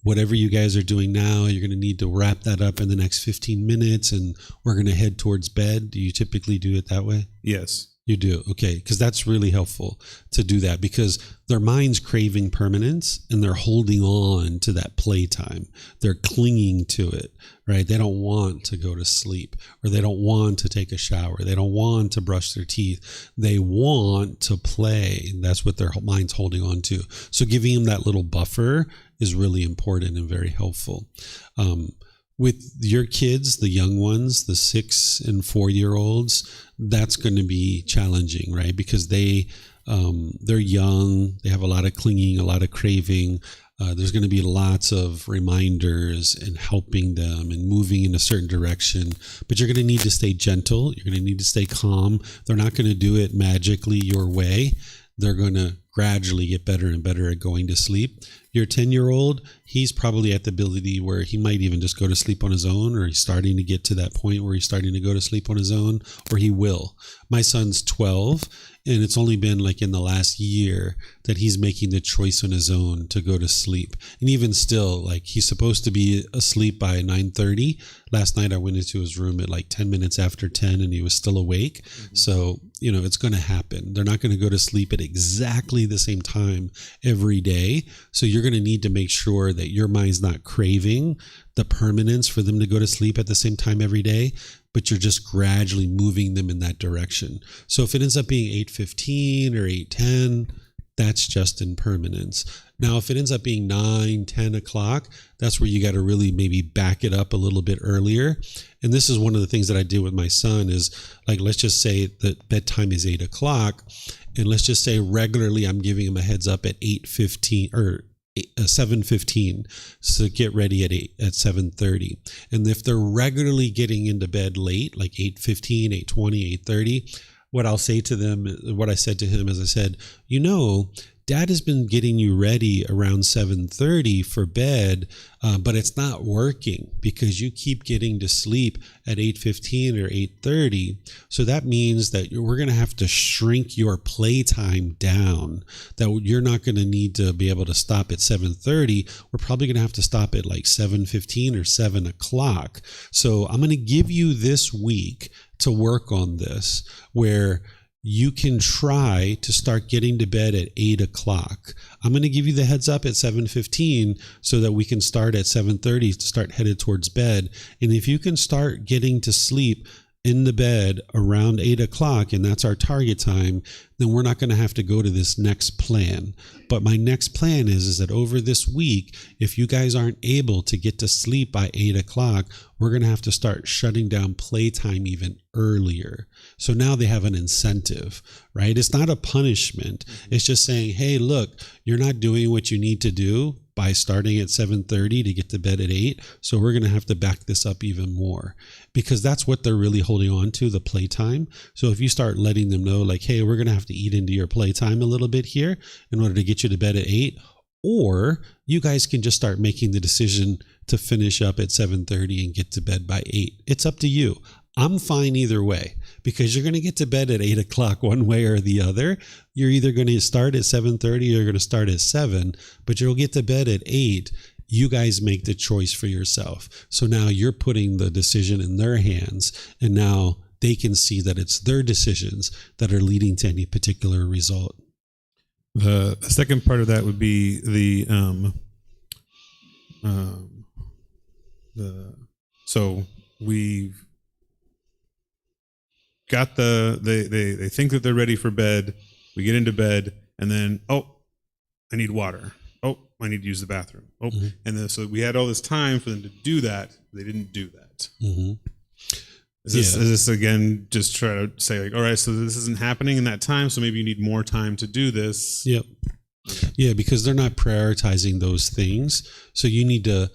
whatever you guys are doing now, you're going to need to wrap that up in the next 15 minutes and we're going to head towards bed. Do you typically do it that way? Yes. You do. Okay. Because that's really helpful to do that, because their mind's craving permanence and they're holding on to that playtime. They're clinging to it, right? They don't want to go to sleep, or they don't want to take a shower. They don't want to brush their teeth. They want to play. And that's what their mind's holding on to. So giving them that little buffer is really important and very helpful. With your kids, the young ones, the 6 and 4-year-olds, that's going to be challenging, right? Because they're young, they have a lot of clinging, a lot of craving. There's going to be lots of reminders and helping them and moving in a certain direction. But you're going to need to stay gentle. You're going to need to stay calm. They're not going to do it magically your way. They're going to gradually get better and better at going to sleep. Your 10-year-old, he's probably at the ability where he might even just go to sleep on his own, or he's starting to get to that point where he's starting to go to sleep on his own, or he will. My son's 12, and it's only been like in the last year that he's making the choice on his own to go to sleep. And even still, like, he's supposed to be asleep by 9:30. Last night I went into his room at like 10 minutes after 10 and he was still awake. Mm-hmm. So, it's going to happen. They're not going to go to sleep at exactly the same time every day. So you're going to need to make sure that your mind's not craving the permanence for them to go to sleep at the same time every day, but you're just gradually moving them in that direction. So if it ends up being 8:15 or 8:10, that's just impermanence. Now, if it ends up being 9, 10 o'clock, that's where you got to really maybe back it up a little bit earlier. And this is one of the things that I did with my son is, like, let's just say that bedtime is 8 o'clock. And let's just say regularly I'm giving him a heads up at 8:15 or 7:15, so get ready at 7:30. And if they're regularly getting into bed late, like 8:15, 8:20, 8:30, what I'll say to them, what I said to him is, I said, Dad has been getting you ready around 7:30 for bed, but it's not working because you keep getting to sleep at 8:15 or 8:30. So that means that we're going to have to shrink your playtime down, that you're not going to need to be able to stop at 7:30. We're probably going to have to stop at like 7:15 or 7 o'clock. So I'm going to give you this week to work on this, where you can try to start getting to bed at 8 o'clock. I'm going to give you the heads up at 7:15 so that we can start at 7:30 to start headed towards bed. And if you can start getting to sleep in the bed around 8 o'clock, and that's our target time, then we're not going to have to go to this next plan. But my next plan is that over this week, if you guys aren't able to get to sleep by 8 o'clock, we're going to have to start shutting down playtime even earlier. So now they have an incentive, right? It's not a punishment. It's just saying, hey, look, you're not doing what you need to do by starting at 7:30 to get to bed at 8. So we're going to have to back this up even more, because that's what they're really holding on to, the playtime. So if you start letting them know, like, hey, we're going to have to eat into your playtime a little bit here in order to get you to bed at 8, or you guys can just start making the decision to finish up at 7:30 and get to bed by 8. It's up to you. I'm fine either way, because you're going to get to bed at 8 o'clock one way or the other. You're either going to start at 7:30 or you're going to start at 7, but you'll get to bed at 8. You guys make the choice for yourself. So now you're putting the decision in their hands, and now they can see that it's their decisions that are leading to any particular result. The second part of that would be so we've got they think that they're ready for bed. We get into bed, and then, I need water. I need to use the bathroom. Mm-hmm. And then so we had all this time for them to do that. They didn't do that. Mm-hmm. Is this again just try to say, like, all right, so this isn't happening in that time, so maybe you need more time to do this? Yep. Yeah, because they're not prioritizing those things. So you need to,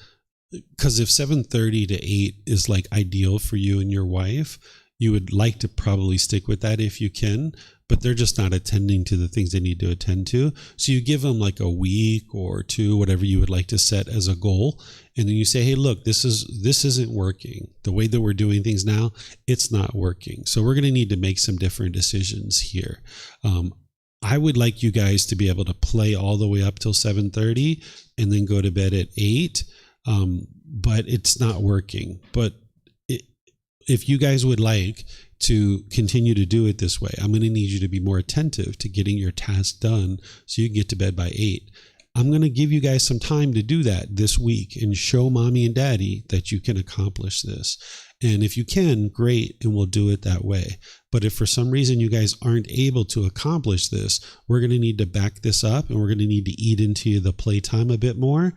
because if 7:30 to 8 is like ideal for you and your wife, you would like to probably stick with that if you can, but they're just not attending to the things they need to attend to. So you give them like a week or two, whatever you would like to set as a goal. And then you say, hey, look, this isn't working. The way that we're doing things now, it's not working. So we're going to need to make some different decisions here. I would like you guys to be able to play all the way up till 7:30 and then go to bed at 8. But it's not working. But if you guys would like to continue to do it this way, I'm going to need you to be more attentive to getting your task done so you can get to bed by 8. I'm going to give you guys some time to do that this week and show mommy and daddy that you can accomplish this. And if you can, great, and we'll do it that way. But if for some reason you guys aren't able to accomplish this, we're going to need to back this up, and we're going to need to eat into the playtime a bit more.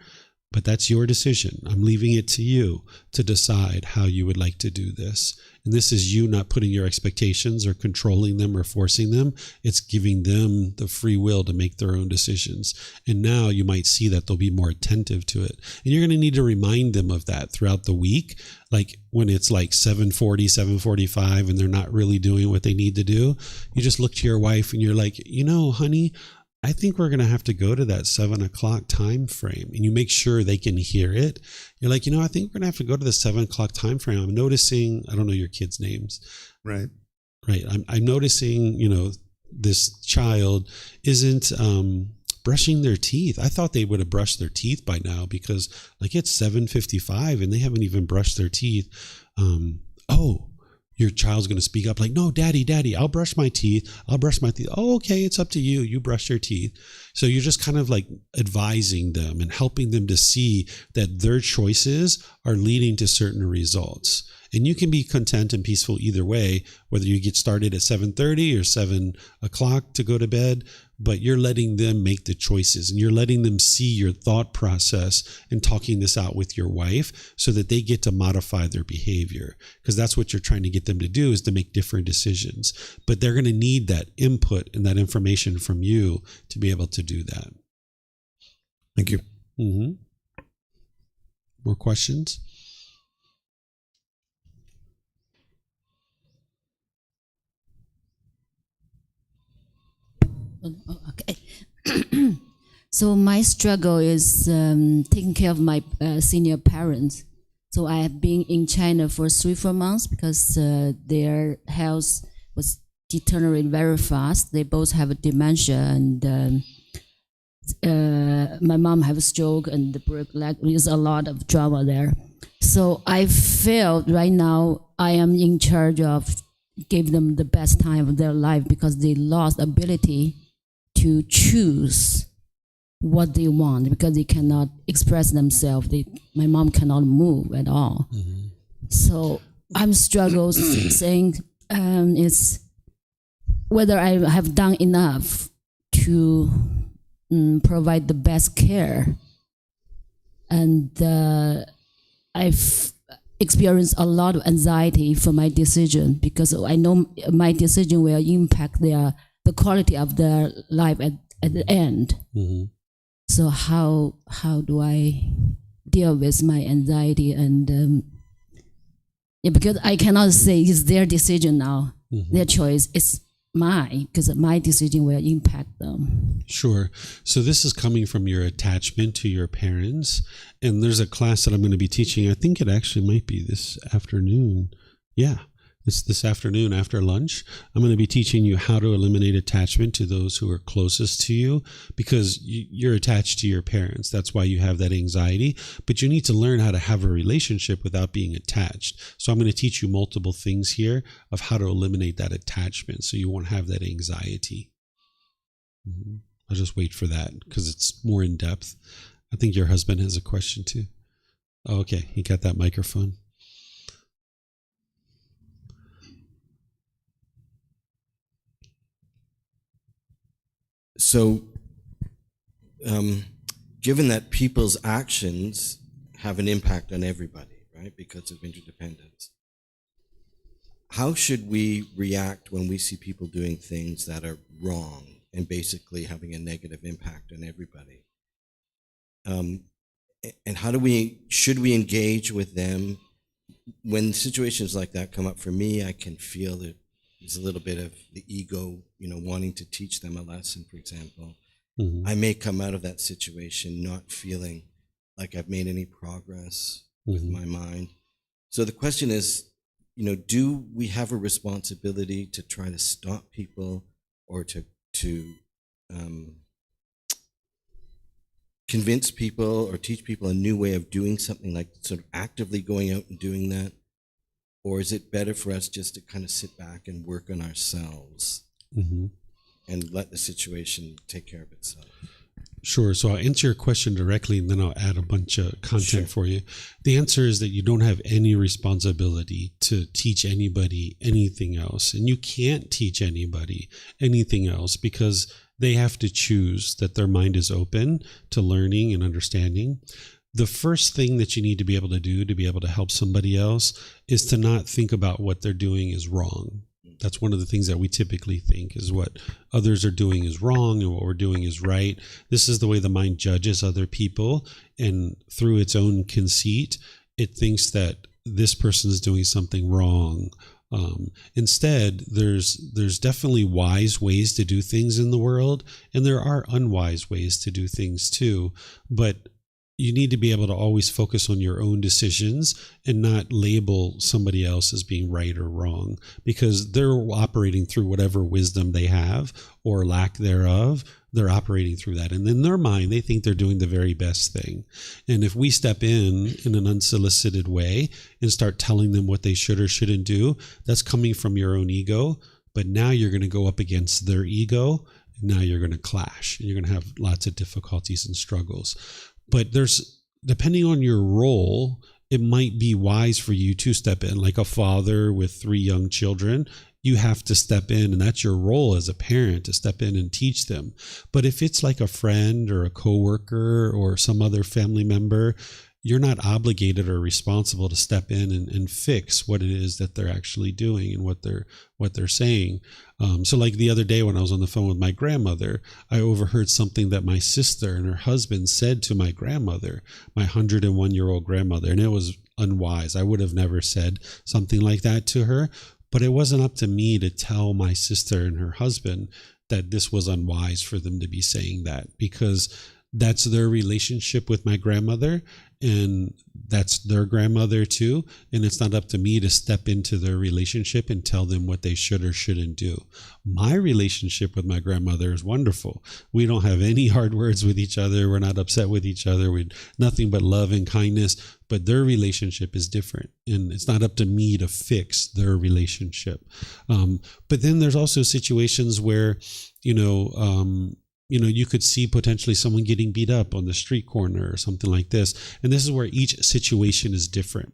But that's your decision. I'm leaving it to you to decide how you would like to do this. And this is you not putting your expectations or controlling them or forcing them. It's giving them the free will to make their own decisions. And now you might see that they'll be more attentive to it. And you're going to need to remind them of that throughout the week. Like when it's like 7:40, 7:45, and they're not really doing what they need to do, you just look to your wife and you're like, honey, I think we're going to have to go to that 7 o'clock time frame. And you make sure they can hear it. You're like, I think we're going to have to go to the 7 o'clock time frame. I'm noticing, I don't know your kids' names. Right. Right. I'm noticing, this child isn't brushing their teeth. I thought they would have brushed their teeth by now because it's 7:55 and they haven't even brushed their teeth. Your child's going to speak up like, no, daddy, I'll brush my teeth. Oh, okay, it's up to you. You brush your teeth. So you're just kind of like advising them and helping them to see that their choices are leading to certain results. And you can be content and peaceful either way, whether you get started at 7:30 or 7 o'clock to go to bed, but you're letting them make the choices and you're letting them see your thought process and talking this out with your wife so that they get to modify their behavior. Because that's what you're trying to get them to do, is to make different decisions. But they're going to need that input and that information from you to be able to do that. Thank you. Mm-hmm. More questions? Okay. So my struggle is taking care of my senior parents. So I have been in China for 3-4 months because their health was deteriorating very fast. They both have dementia, and my mom have a stroke and the broke leg. There's a lot of drama there. So I feel right now I am in charge of give them the best time of their life because they lost ability to choose what they want because they cannot express themselves. My mom cannot move at all. Mm-hmm. So I'm struggling saying it's whether I have done enough to provide the best care. And I've experienced a lot of anxiety for my decision because I know my decision will impact the quality of their life at the end. Mm-hmm. So how do I deal with my anxiety and because I cannot say it's their decision now, mm-hmm. their choice. It's mine because my decision will impact them. Sure. So this is coming from your attachment to your parents. And there's a class that I'm going to be teaching. I think it actually might be this afternoon. Yeah. It's this afternoon after lunch. I'm going to be teaching you how to eliminate attachment to those who are closest to you because you're attached to your parents. That's why you have that anxiety. But you need to learn how to have a relationship without being attached. So I'm going to teach you multiple things here of how to eliminate that attachment so you won't have that anxiety. Mm-hmm. I'll just wait for that because it's more in depth. I think your husband has a question too. Oh, okay. He got that microphone. So, given that people's actions have an impact on everybody, right, because of interdependence, how should we react when we see people doing things that are wrong and basically having a negative impact on everybody? And should we engage with them? When situations like that come up for me, I can feel that there's a little bit of the ego, wanting to teach them a lesson, for example. Mm-hmm. I may come out of that situation not feeling like I've made any progress mm-hmm. with my mind. So the question is, do we have a responsibility to try to stop people or to convince people or teach people a new way of doing something, like sort of actively going out and doing that? Or is it better for us just to kind of sit back and work on ourselves and let the situation take care of itself? Sure. So I'll answer your question directly, and then I'll add a bunch of content for you. The answer is that you don't have any responsibility to teach anybody anything else. And you can't teach anybody anything else because they have to choose that their mind is open to learning and understanding. The first thing that you need to be able to do to be able to help somebody else is to not think about what they're doing is wrong. That's one of the things that we typically think is what others are doing is wrong and what we're doing is right. This is the way the mind judges other people. And through its own conceit, it thinks that this person is doing something wrong. Instead, there's definitely wise ways to do things in the world, and there are unwise ways to do things too. But you need to be able to always focus on your own decisions and not label somebody else as being right or wrong, because they're operating through whatever wisdom they have or lack thereof. They're operating through that. And in their mind, they think they're doing the very best thing. And if we step in an unsolicited way and start telling them what they should or shouldn't do, that's coming from your own ego. But now you're going to go up against their ego. And now you're going to clash. And you're going to have lots of difficulties and struggles. But depending on your role, it might be wise for you to step in. Like a father with 3 young children, you have to step in, and that's your role as a parent, to step in and teach them. But if it's like a friend or a coworker or some other family member, you're not obligated or responsible to step in and fix what it is that they're actually doing and what they're saying. So like the other day when I was on the phone with my grandmother, I overheard something that my sister and her husband said to my grandmother, my 101-year-old grandmother, and it was unwise. I would have never said something like that to her, but it wasn't up to me to tell my sister and her husband that this was unwise for them to be saying that, because that's their relationship with my grandmother, and that's their grandmother too. And it's not up to me to step into their relationship and tell them what they should or shouldn't do. My relationship with my grandmother is wonderful. We don't have any hard words with each other. We're not upset with each other. We're nothing but love and kindness. But their relationship is different, and it's not up to me to fix their relationship. But then there's also situations where, you could see potentially someone getting beat up on the street corner or something like this. And this is where each situation is different.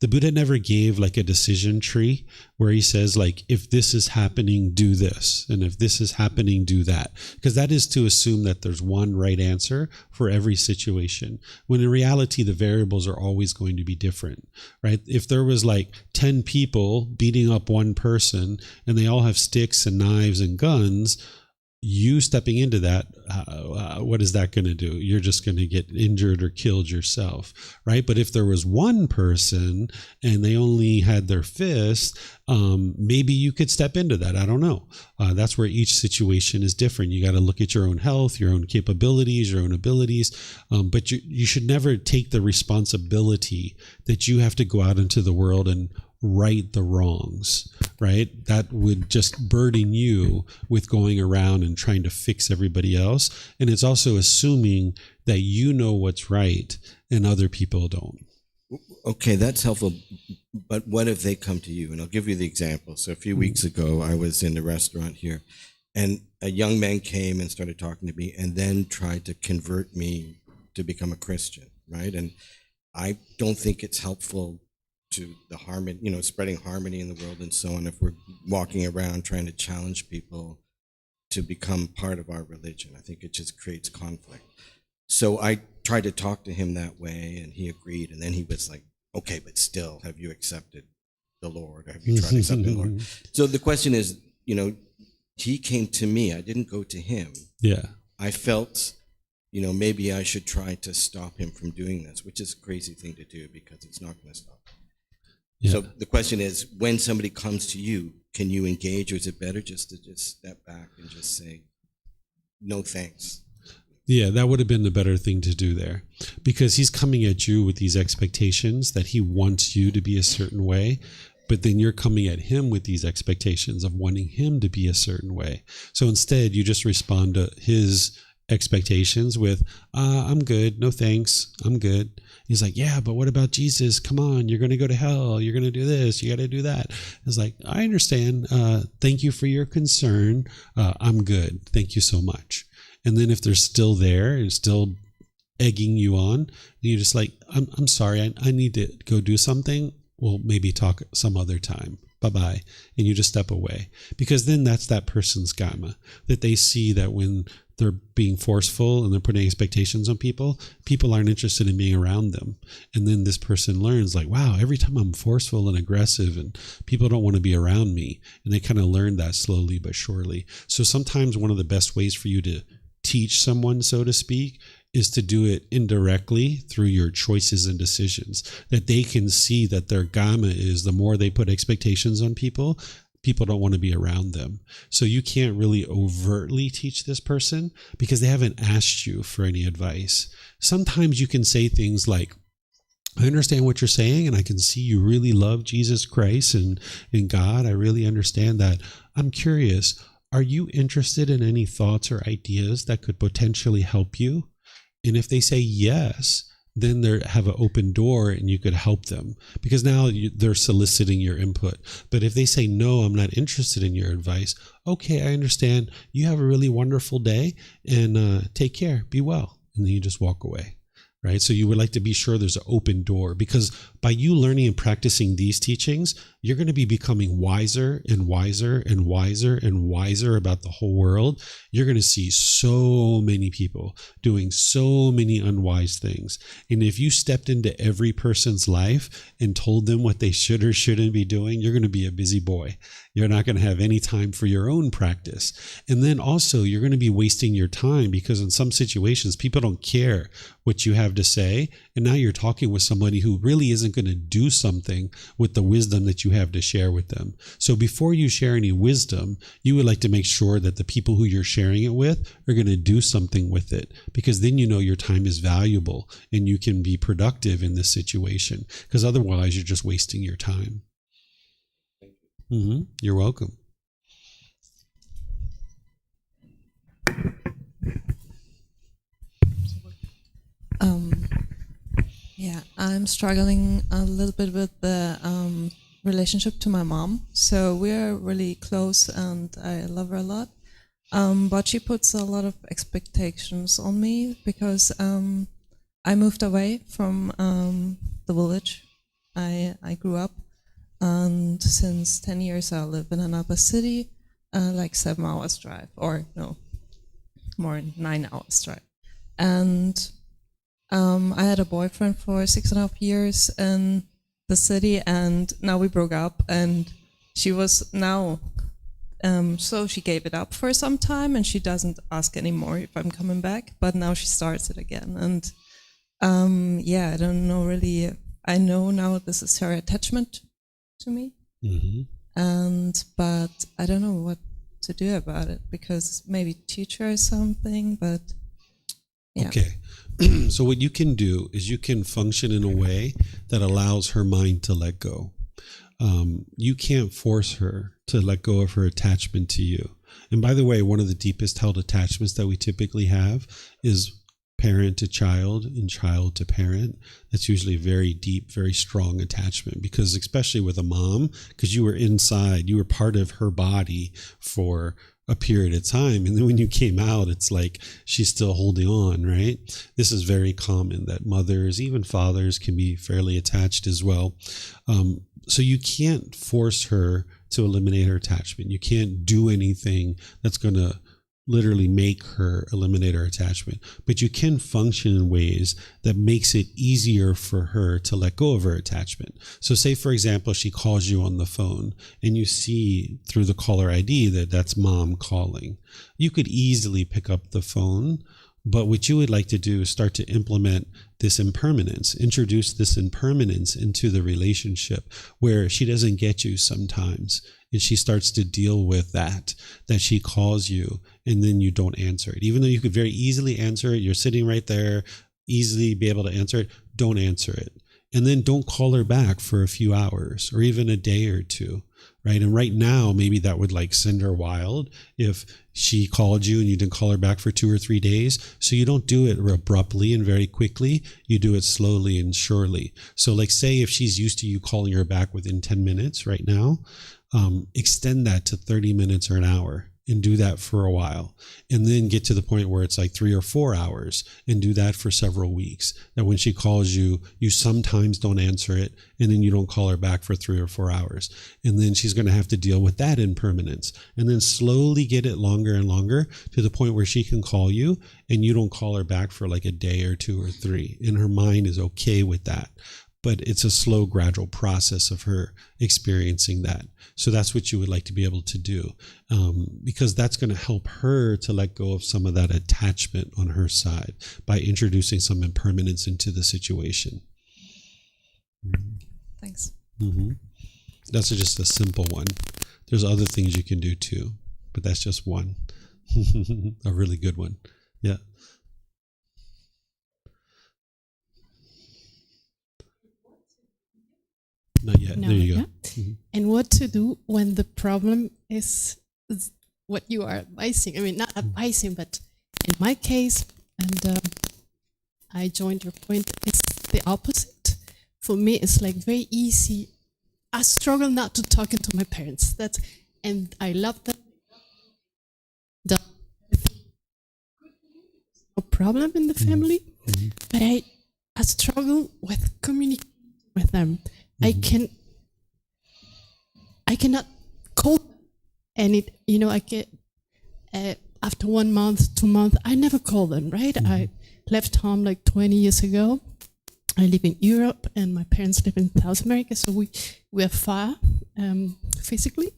The Buddha never gave like a decision tree where he says, like, if this is happening, do this. And if this is happening, do that. Because that is to assume that there's one right answer for every situation, when in reality, the variables are always going to be different, right? If there was like 10 people beating up one person and they all have sticks and knives and guns, you stepping into that, what is that going to do? You're just going to get injured or killed yourself, right? But if there was one person and they only had their fist, maybe you could step into that. I don't know. That's where each situation is different. You got to look at your own health, your own capabilities, your own abilities. But you should never take the responsibility that you have to go out into the world and right the wrongs, right? That would just burden you with going around and trying to fix everybody else. And it's also assuming that you know what's right and other people don't. Okay, that's helpful. But what if they come to you? And I'll give you the example. So a few weeks ago, I was in a restaurant here, and a young man came and started talking to me and then tried to convert me to become a Christian, right? And I don't think it's helpful to the harmony, spreading harmony in the world and so on, if we're walking around trying to challenge people to become part of our religion. I think it just creates conflict. So I tried to talk to him that way, and he agreed. And then he was like, okay, but still, have you accepted the Lord? Or have you tried accepting the Lord? So the question is, he came to me. I didn't go to him. Yeah. I felt, maybe I should try to stop him from doing this, which is a crazy thing to do because it's not going to stop him. Yeah. So the question is, when somebody comes to you, can you engage, or is it better just to step back and just say, no thanks? Yeah, that would have been the better thing to do there, because he's coming at you with these expectations that he wants you to be a certain way. but then you're coming at him with these expectations of wanting him to be a certain way. So instead, you just respond to his expectations with, I'm good. No thanks. I'm good. He's like, yeah, but what about Jesus? Come on. You're going to go to hell. You're going to do this. You got to do that. It's like, I understand. Thank you for your concern. I'm good. Thank you so much. And then if they're still there and still egging you on, you're just like, I'm sorry. I need to go do something. We'll maybe talk some other time. Bye-bye. And you just step away, because then that's that person's Gotama, that they see that when they're being forceful and they're putting expectations on people, people aren't interested in being around them. And then this person learns like, wow, every time I'm forceful and aggressive and people don't want to be around me. And they kind of learn that slowly but surely. So sometimes one of the best ways for you to teach someone, so to speak, is to do it indirectly through your choices and decisions, that they can see that their Gotama is the more they put expectations on people, people don't want to be around them. So you can't really overtly teach this person because they haven't asked you for any advice. Sometimes you can say things like, I understand what you're saying, and I can see you really love Jesus Christ and God. I really understand that. I'm curious, are you interested in any thoughts or ideas that could potentially help you? And if they say yes, then they have an open door and you could help them, because now they're soliciting your input. But if they say, no, I'm not interested in your advice. Okay, I understand. You have a really wonderful day and take care. Be well. And then you just walk away. Right? So you would like to be sure there's an open door, because by you learning and practicing these teachings, you're going to be becoming wiser and wiser and wiser and wiser about the whole world. You're going to see so many people doing so many unwise things. And if you stepped into every person's life and told them what they should or shouldn't be doing, you're going to be a busy boy. You're not going to have any time for your own practice. And then also you're going to be wasting your time, because in some situations, people don't care what you have to say. And now you're talking with somebody who really isn't going to do something with the wisdom that you have to share with them. So before you share any wisdom, you would like to make sure that the people who you're sharing it with are going to do something with it, because then you know your time is valuable and you can be productive in this situation, because otherwise you're just wasting your time. You're welcome. Yeah, I'm struggling a little bit with the relationship to my mom. So we're really close and I love her a lot. But she puts a lot of expectations on me because I moved away from the village I grew up. And since 10 years I live in another city, like 7 hours drive, or no, more 9 hours drive. And I had a boyfriend for 6.5 years in the city, and now we broke up, and she was now, so she gave it up for some time, and she doesn't ask anymore if I'm coming back, but now she starts it again. And yeah, I don't know really, I know now this is her attachment to me, but I don't know what to do about it, because maybe teach her something, but yeah. Okay. So what you can do is you can function in a way that allows her mind to let go. You can't force her to let go of her attachment to you. And by the way, one of the deepest held attachments that we typically have is parent to child and child to parent. That's usually a very deep, very strong attachment, because especially with a mom, because you were inside, you were part of her body for a period of time. And then when you came out, it's like she's still holding on, right? This is very common that mothers, even fathers, can be fairly attached as well. So you can't force her to eliminate her attachment. You can't do anything that's going to literally make her eliminate her attachment, but you can function in ways that makes it easier for her to let go of her attachment. So say, for example, she calls you on the phone and you see through the caller ID that that's mom calling. You could easily pick up the phone, but what you would like to do is start to implement this impermanence, introduce this impermanence into the relationship where she doesn't get you sometimes. And she starts to deal with that she calls you and then you don't answer it. Even though you could very easily answer it, you're sitting right there, easily be able to answer it, don't answer it. and then don't call her back for a few hours or even a day or two, right? And right now, maybe that would like send her wild if she called you and you didn't call her back for 2 or 3 days. So you don't do it abruptly and very quickly. You do it slowly and surely. So like say if she's used to you calling her back within 10 minutes right now, extend that to 30 minutes or an hour. And do that for a while, and then get to the point where it's like 3 or 4 hours, and do that for several weeks. That when she calls you, you sometimes don't answer it, and then you don't call her back for 3 or 4 hours. And then she's going to have to deal with that impermanence, and then slowly get it longer and longer to the point where she can call you and you don't call her back for like a day or 2 or 3. And her mind is okay with that. But it's a slow, gradual process of her experiencing that. So that's what you would like to be able to do, because that's going to help her to let go of some of that attachment on her side by introducing some impermanence into the situation. Thanks. Mm-hmm. That's just a simple one. There's other things you can do too, but that's just one. A really good one. Yeah. Not yet. No, there you go. yeah. Mm-hmm. And what to do when the problem is what you are advising. I mean, not advising, but in my case, and I joined your point, it's the opposite. For me, it's like very easy. I struggle not to talking to my parents. And I love them. No problem in the family, but I struggle with communicating with them. I cannot call them. And I get after 1 month, 2 months, I never call them, right? I left home like 20 years ago. I live in Europe and my parents live in South America, so we are far physically.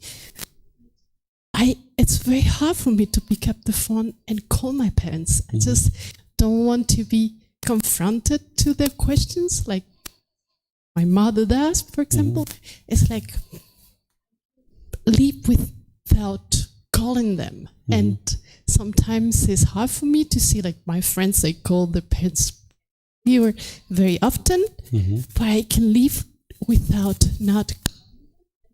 It's very hard for me to pick up the phone and call my parents. I just don't want to be confronted to their questions like my mother does, for example. It's like leave without calling them. And sometimes it's hard for me to see like my friends, they call their parents here very often, but I can leave without not.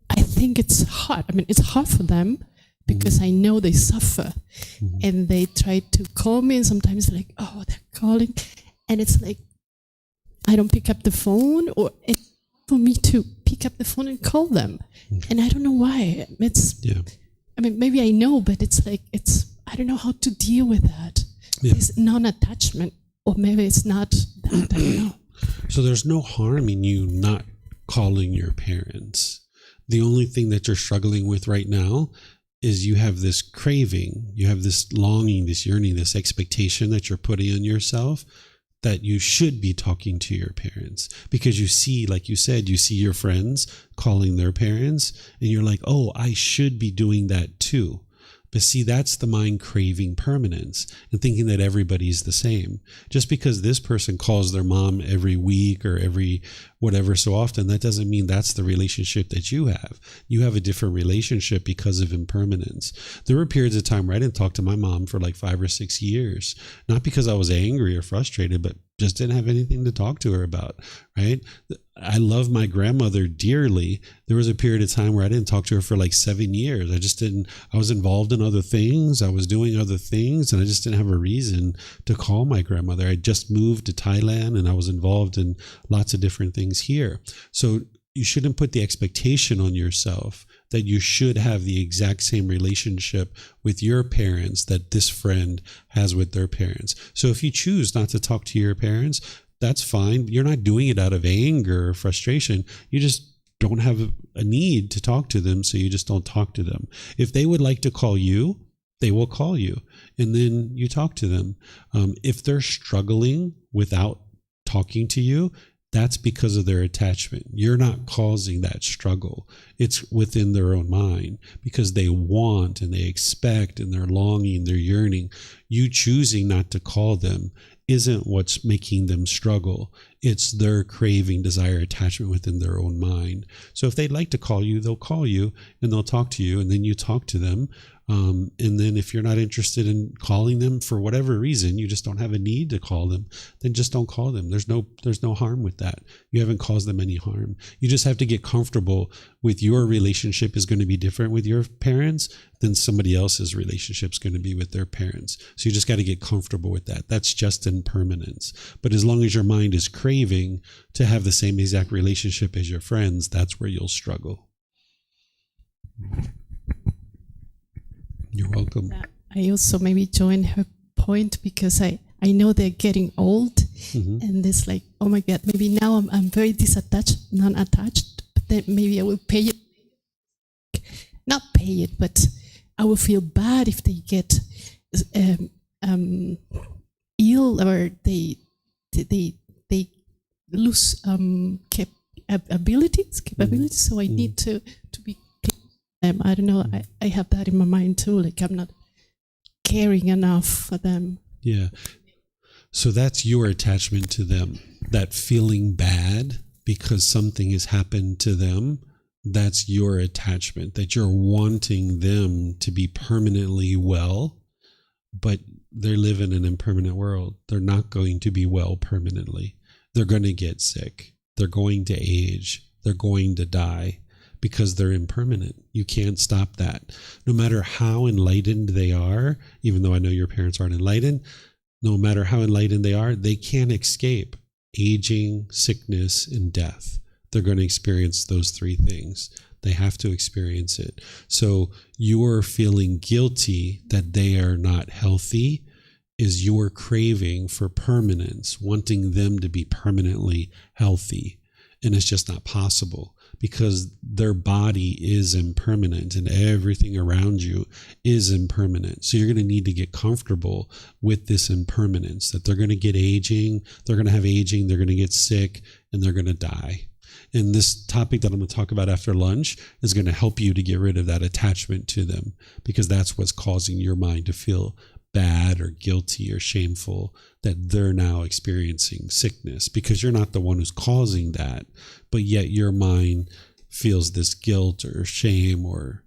I think it's hard. I mean, it's hard for them because I know they suffer and they try to call me and sometimes like, oh, they're calling. And it's like, I don't pick up the phone, or it's for me to pick up the phone and call them. And I don't know why. I mean, maybe I know, but it's like, I don't know how to deal with that. Yeah. It's non-attachment, or maybe it's not that, I don't know. So there's no harm in you not calling your parents. The only thing that you're struggling with right now is you have this craving, you have this longing, this yearning, this expectation that you're putting on yourself that you should be talking to your parents, because you see, like you said, you see your friends calling their parents and you're like, oh, I should be doing that too. But see, that's the mind craving permanence and thinking that everybody's the same. Just because this person calls their mom every week or every whatever so often, that doesn't mean that's the relationship that you have. You have a different relationship because of impermanence. There were periods of time where I didn't talk to my mom for like 5 or 6 years, not because I was angry or frustrated, but just didn't have anything to talk to her about, right? I love my grandmother dearly. There was a period of time where I didn't talk to her for like 7 years. I was involved in other things. I was doing other things, and I just didn't have a reason to call my grandmother. I just moved to Thailand and I was involved in lots of different things here. So you shouldn't put the expectation on yourself that you should have the exact same relationship with your parents that this friend has with their parents. So if you choose not to talk to your parents, that's fine. You're not doing it out of anger or frustration. You just don't have a need to talk to them, so you just don't talk to them. If they would like to call you, they will call you, and then you talk to them. If they're struggling without talking to you, that's because of their attachment. You're not causing that struggle. It's within their own mind because they want and they expect and they're longing, they're yearning. You choosing not to call them isn't what's making them struggle. It's their craving, desire, attachment within their own mind. So if they'd like to call you, they'll call you and they'll talk to you, and then you talk to them. And then if you're not interested in calling them for whatever reason, you just don't have a need to call them, then just don't call them. There's no harm with that. You haven't caused them any harm. You just have to get comfortable with your relationship is going to be different with your parents than somebody else's relationship is going to be with their parents. So you just got to get comfortable with that. That's just impermanence. But as long as your mind is craving to have the same exact relationship as your friends, that's where you'll struggle. You're welcome. I also maybe join her point because I know they're getting old, and it's like, oh my God, maybe now I'm very disattached, non-attached, but then maybe I will pay it. Not pay it, but I will feel bad if they get ill or they lose capabilities. So I need to be. I don't know. I have that in my mind too. Like I'm not caring enough for them. Yeah. So that's your attachment to them. That feeling bad because something has happened to them. That's your attachment. That you're wanting them to be permanently well, but they live in an impermanent world. They're not going to be well permanently. They're going to get sick. They're going to age. They're going to die. Because they're impermanent. You can't stop that. No matter how enlightened they are, even though I know your parents aren't enlightened, no matter how enlightened they are, they can't escape aging, sickness, and death. They're going to experience those three things. They have to experience it. So your feeling guilty that they are not healthy is your craving for permanence, wanting them to be permanently healthy. And it's just not possible. Because their body is impermanent and everything around you is impermanent. So you're going to need to get comfortable with this impermanence, that they're going to get aging, they're going to have aging, they're going to get sick, and they're going to die. And this topic that I'm going to talk about after lunch is going to help you to get rid of that attachment to them, because that's what's causing your mind to feel bad or guilty or shameful that they're now experiencing sickness, because you're not the one who's causing that, but yet your mind feels this guilt or shame or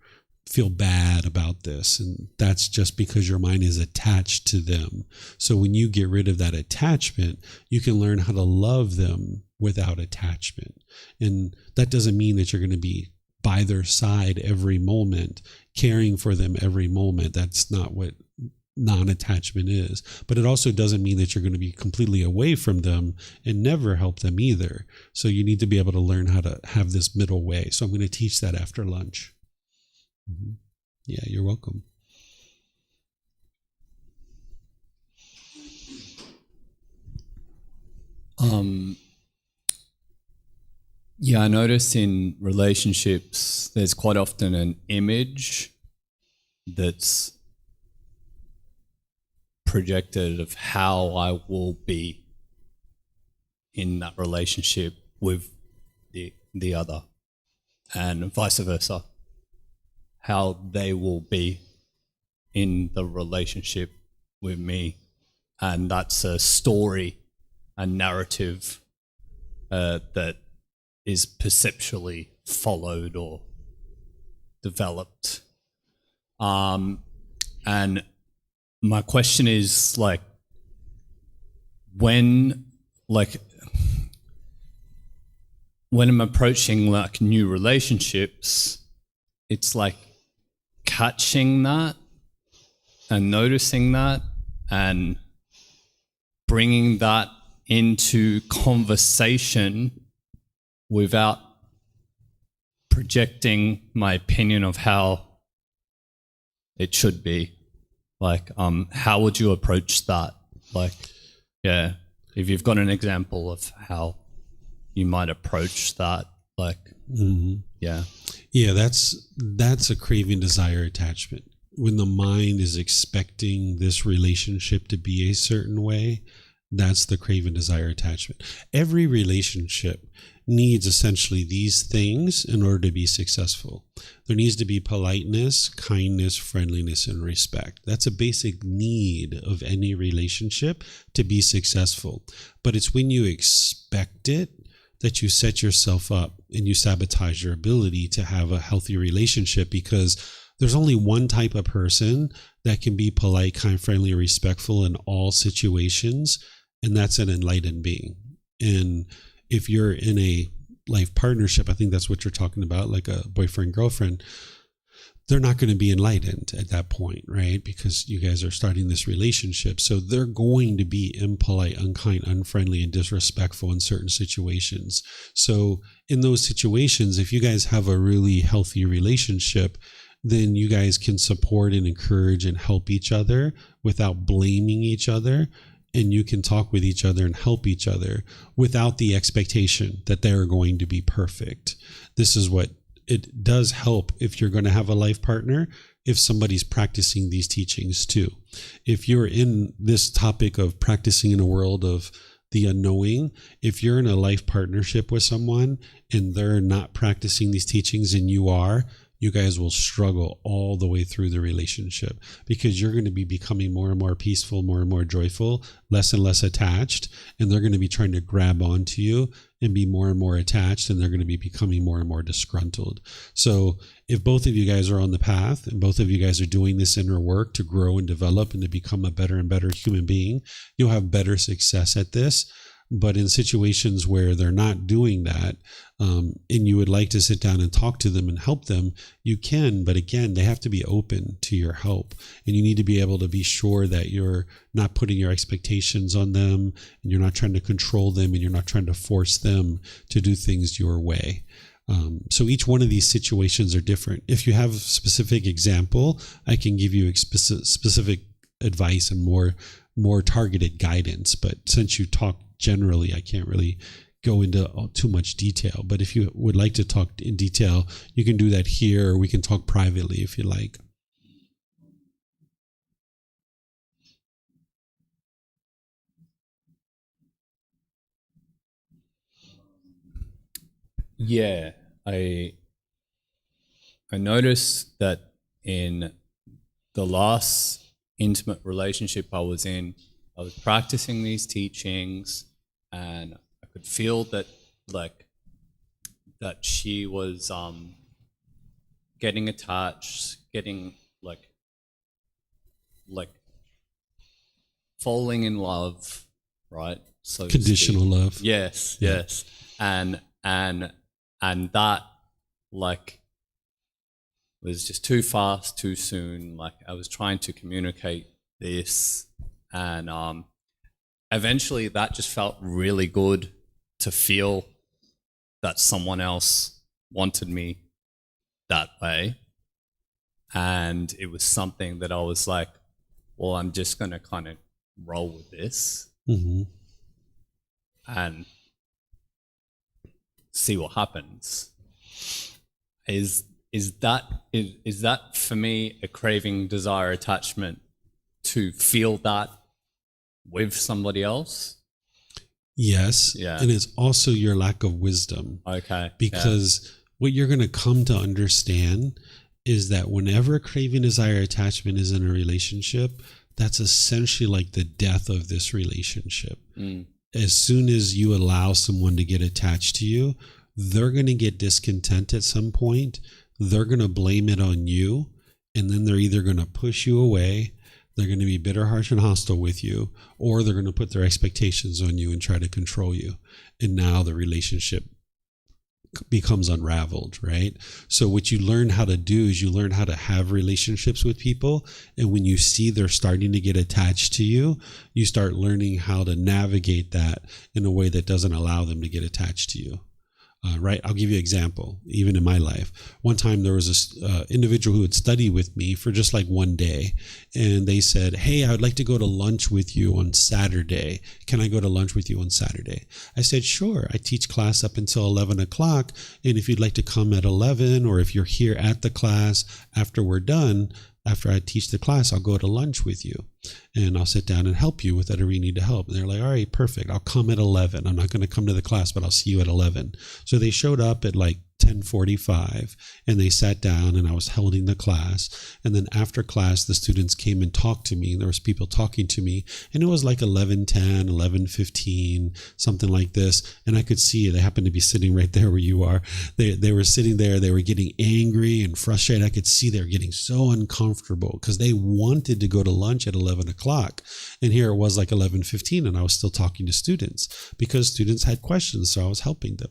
feel bad about this. And that's just because your mind is attached to them. So when you get rid of that attachment, you can learn how to love them without attachment. And that doesn't mean that you're going to be by their side every moment, caring for them every moment. That's not what non-attachment is. But it also doesn't mean that you're going to be completely away from them and never help them either. So you need to be able to learn how to have this middle way. So I'm going to teach that after lunch. Yeah, you're welcome. Yeah, I notice in relationships there's quite often an image that's projected of how I will be in that relationship with the other, and vice versa, how they will be in the relationship with me. And that's a story, a narrative that is perceptually followed or developed. And my question is, like, when I'm approaching like new relationships, it's like catching that and noticing that and bringing that into conversation without projecting my opinion of how it should be. Like, how would you approach that? Like, yeah, if you've got an example of how you might approach that, like, yeah. Yeah, that's a craving, desire, attachment. When the mind is expecting this relationship to be a certain way, that's the craving, desire, attachment. Every relationship needs essentially these things in order to be successful. There needs to be politeness, kindness, friendliness, and respect. That's a basic need of any relationship to be successful. But it's when you expect it that you set yourself up and you sabotage your ability to have a healthy relationship, because There's only one type of person that can be polite, kind, friendly, respectful in all situations, and that's an enlightened being. And if you're in a life partnership, I think that's what you're talking about, like a boyfriend, girlfriend, they're not going to be enlightened at that point, right? Because you guys are starting this relationship. So they're going to be impolite, unkind, unfriendly, and disrespectful in certain situations. So in those situations, if you guys have a really healthy relationship, then you guys can support and encourage and help each other without blaming each other. And you can talk with each other and help each other without the expectation that they're going to be perfect. This is what it does help if you're going to have a life partner, if somebody's practicing these teachings too. If you're in this topic of practicing in a world of the unknowing, if you're in a life partnership with someone and they're not practicing these teachings and you are, you guys will struggle all the way through the relationship, because you're going to be becoming more and more peaceful, more and more joyful, less and less attached, and they're going to be trying to grab onto you and be more and more attached, and they're going to be becoming more and more disgruntled. So if both of you guys are on the path and both of you guys are doing this inner work to grow and develop and to become a better and better human being, you'll have better success at this. But in situations where they're not doing that, and you would like to sit down and talk to them and help them, you can. But again, they have to be open to your help. And you need to be able to be sure that you're not putting your expectations on them, and you're not trying to control them, and you're not trying to force them to do things your way. So each one of these situations are different. If you have a specific example, I can give you specific advice and more targeted guidance. But since you talk generally, I can't really go into too much detail. But if you would like to talk in detail, you can do that here, or we can talk privately if you like. Yeah, I noticed that in the last intimate relationship I was in, I was practicing these teachings, and I could feel that that she was getting attached, getting like falling in love, right? So Conditional love. Yes, yes. And that was just too fast, too soon. Like, I was trying to communicate this, and eventually that just felt really good to feel that someone else wanted me that way. And it was something that I was like, well, I'm just going to kind of roll with this and see what happens. Is that for me a craving, desire, attachment to feel that with somebody else? Yes. Yeah. And it's also your lack of wisdom. Okay. Because what you're going to come to understand is that whenever craving, desire, attachment is in a relationship, that's essentially like the death of this relationship. As soon as you allow someone to get attached to you, they're going to get discontent at some point. They're going to blame it on you. And then they're either going to push you away, they're going to be bitter, harsh, and hostile with you, or they're going to put their expectations on you and try to control you. And now the relationship becomes unraveled, right? So what you learn how to do is you learn how to have relationships with people. And when you see they're starting to get attached to you, you start learning how to navigate that in a way that doesn't allow them to get attached to you. Right? I'll give you an example, even in my life. One time there was this individual who had studied with me for just like one day. And they said, hey, I would like to go to lunch with you on Saturday. Can I go to lunch with you on Saturday? I said, sure. I teach class up until 11 o'clock. And if you'd like to come at 11, or if you're here at the class after we're done, after I teach the class, I'll go to lunch with you and I'll sit down and help you with whatever you need to help. And they're like, all right, perfect. I'll come at 11. I'm not going to come to the class, but I'll see you at 11. So they showed up at like 10 10:45, and they sat down and I was holding the class. And then after class, the students came and talked to me. There was people talking to me, and it was like 11:10, 11:15, something like this. And I could see it. They happened to be sitting right there where you are. They were sitting there. They were getting angry and frustrated. I could see they were getting so uncomfortable because they wanted to go to lunch at 11 o'clock. And here it was like 11:15, and I was still talking to students because students had questions, so I was helping them,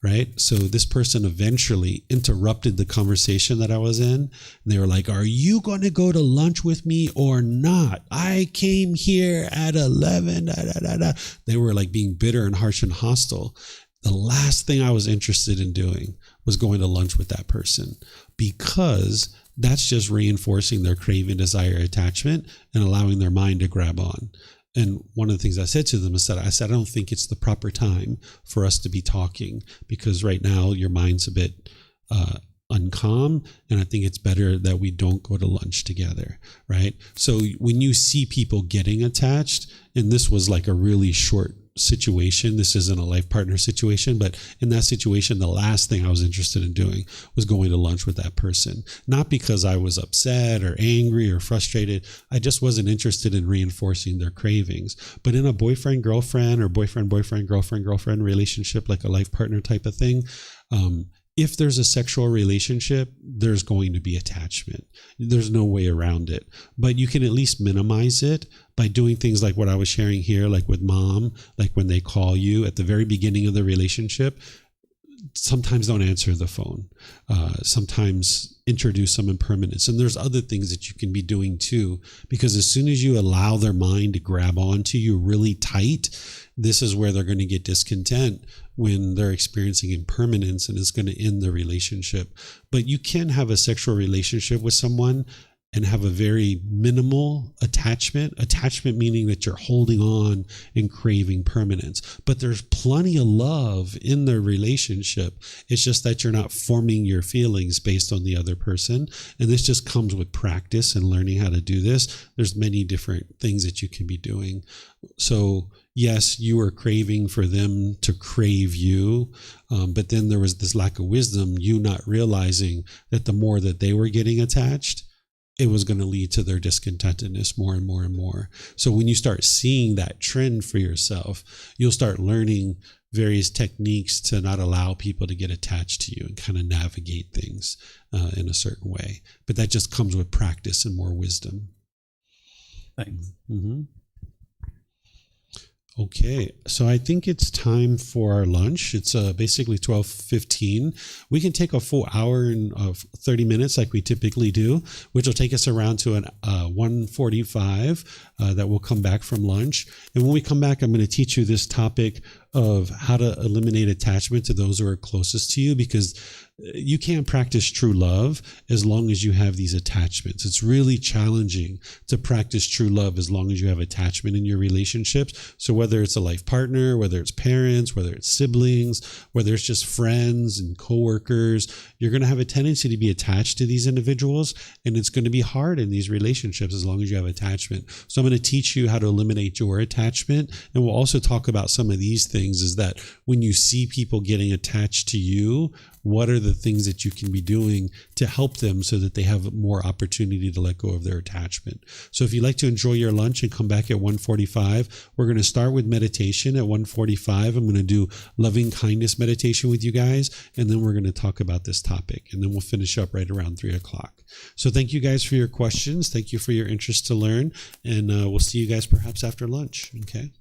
right? So this person eventually interrupted the conversation that I was in. And they were like, "Are you going to go to lunch with me or not? I came here at 11. Da, da, da, da." They were like being bitter and harsh and hostile. The last thing I was interested in doing was going to lunch with that person, because that's just reinforcing their craving, desire, attachment, and allowing their mind to grab on. And one of the things I said to them is that I said, I don't think it's the proper time for us to be talking, because right now your mind's a bit uncalm, and I think it's better that we don't go to lunch together, right? So when you see people getting attached, and this was like a really short situation, this isn't a life partner situation, but in that situation, the last thing I was interested in doing was going to lunch with that person. Not because I was upset or angry or frustrated. I just wasn't interested in reinforcing their cravings. But in a boyfriend-girlfriend or boyfriend-boyfriend, girlfriend-girlfriend relationship, like a life partner type of thing, if there's a sexual relationship, there's going to be attachment. There's no way around it. But you can at least minimize it by doing things like what I was sharing here, like with mom, like when they call you at the very beginning of the relationship. Sometimes don't answer the phone. Sometimes introduce some impermanence. And there's other things that you can be doing too, because as soon as you allow their mind to grab onto you really tight, this is where they're going to get discontent when they're experiencing impermanence, and it's going to end the relationship. But you can have a sexual relationship with someone and have a very minimal attachment meaning that you're holding on and craving permanence. But there's plenty of love in the relationship. It's just that you're not forming your feelings based on the other person. And this just comes with practice and learning how to do this. There's many different things that you can be doing. So yes, you are craving for them to crave you, but then there was this lack of wisdom, you not realizing that the more that they were getting attached, it was going to lead to their discontentedness more and more and more. So when you start seeing that trend for yourself, you'll start learning various techniques to not allow people to get attached to you and kind of navigate things in a certain way. But that just comes with practice and more wisdom. Thanks. Mm-hmm. Okay, so I think it's time for our lunch. It's basically 12:15. We can take a full hour and 30 minutes like we typically do, which will take us around to an 1:45 that we'll come back from lunch. And when we come back, I'm going to teach you this topic of how to eliminate attachment to those who are closest to you, because you can't practice true love as long as you have these attachments. It's really challenging to practice true love as long as you have attachment in your relationships. So whether it's a life partner, whether it's parents, whether it's siblings, whether it's just friends and coworkers, you're going to have a tendency to be attached to these individuals, and it's going to be hard in these relationships as long as you have attachment. So I'm going to teach you how to eliminate your attachment, and we'll also talk about some of these things, is that when you see people getting attached to you, what are the things that you can be doing to help them so that they have more opportunity to let go of their attachment. So if you'd like to enjoy your lunch and come back at 1:45, we're going to start with meditation at 1:45. I'm going to do loving kindness meditation with you guys, and then we're going to talk about this topic, and then we'll finish up right around 3 o'clock. So thank you guys for your questions. Thank you for your interest to learn, and we'll see you guys perhaps after lunch. Okay.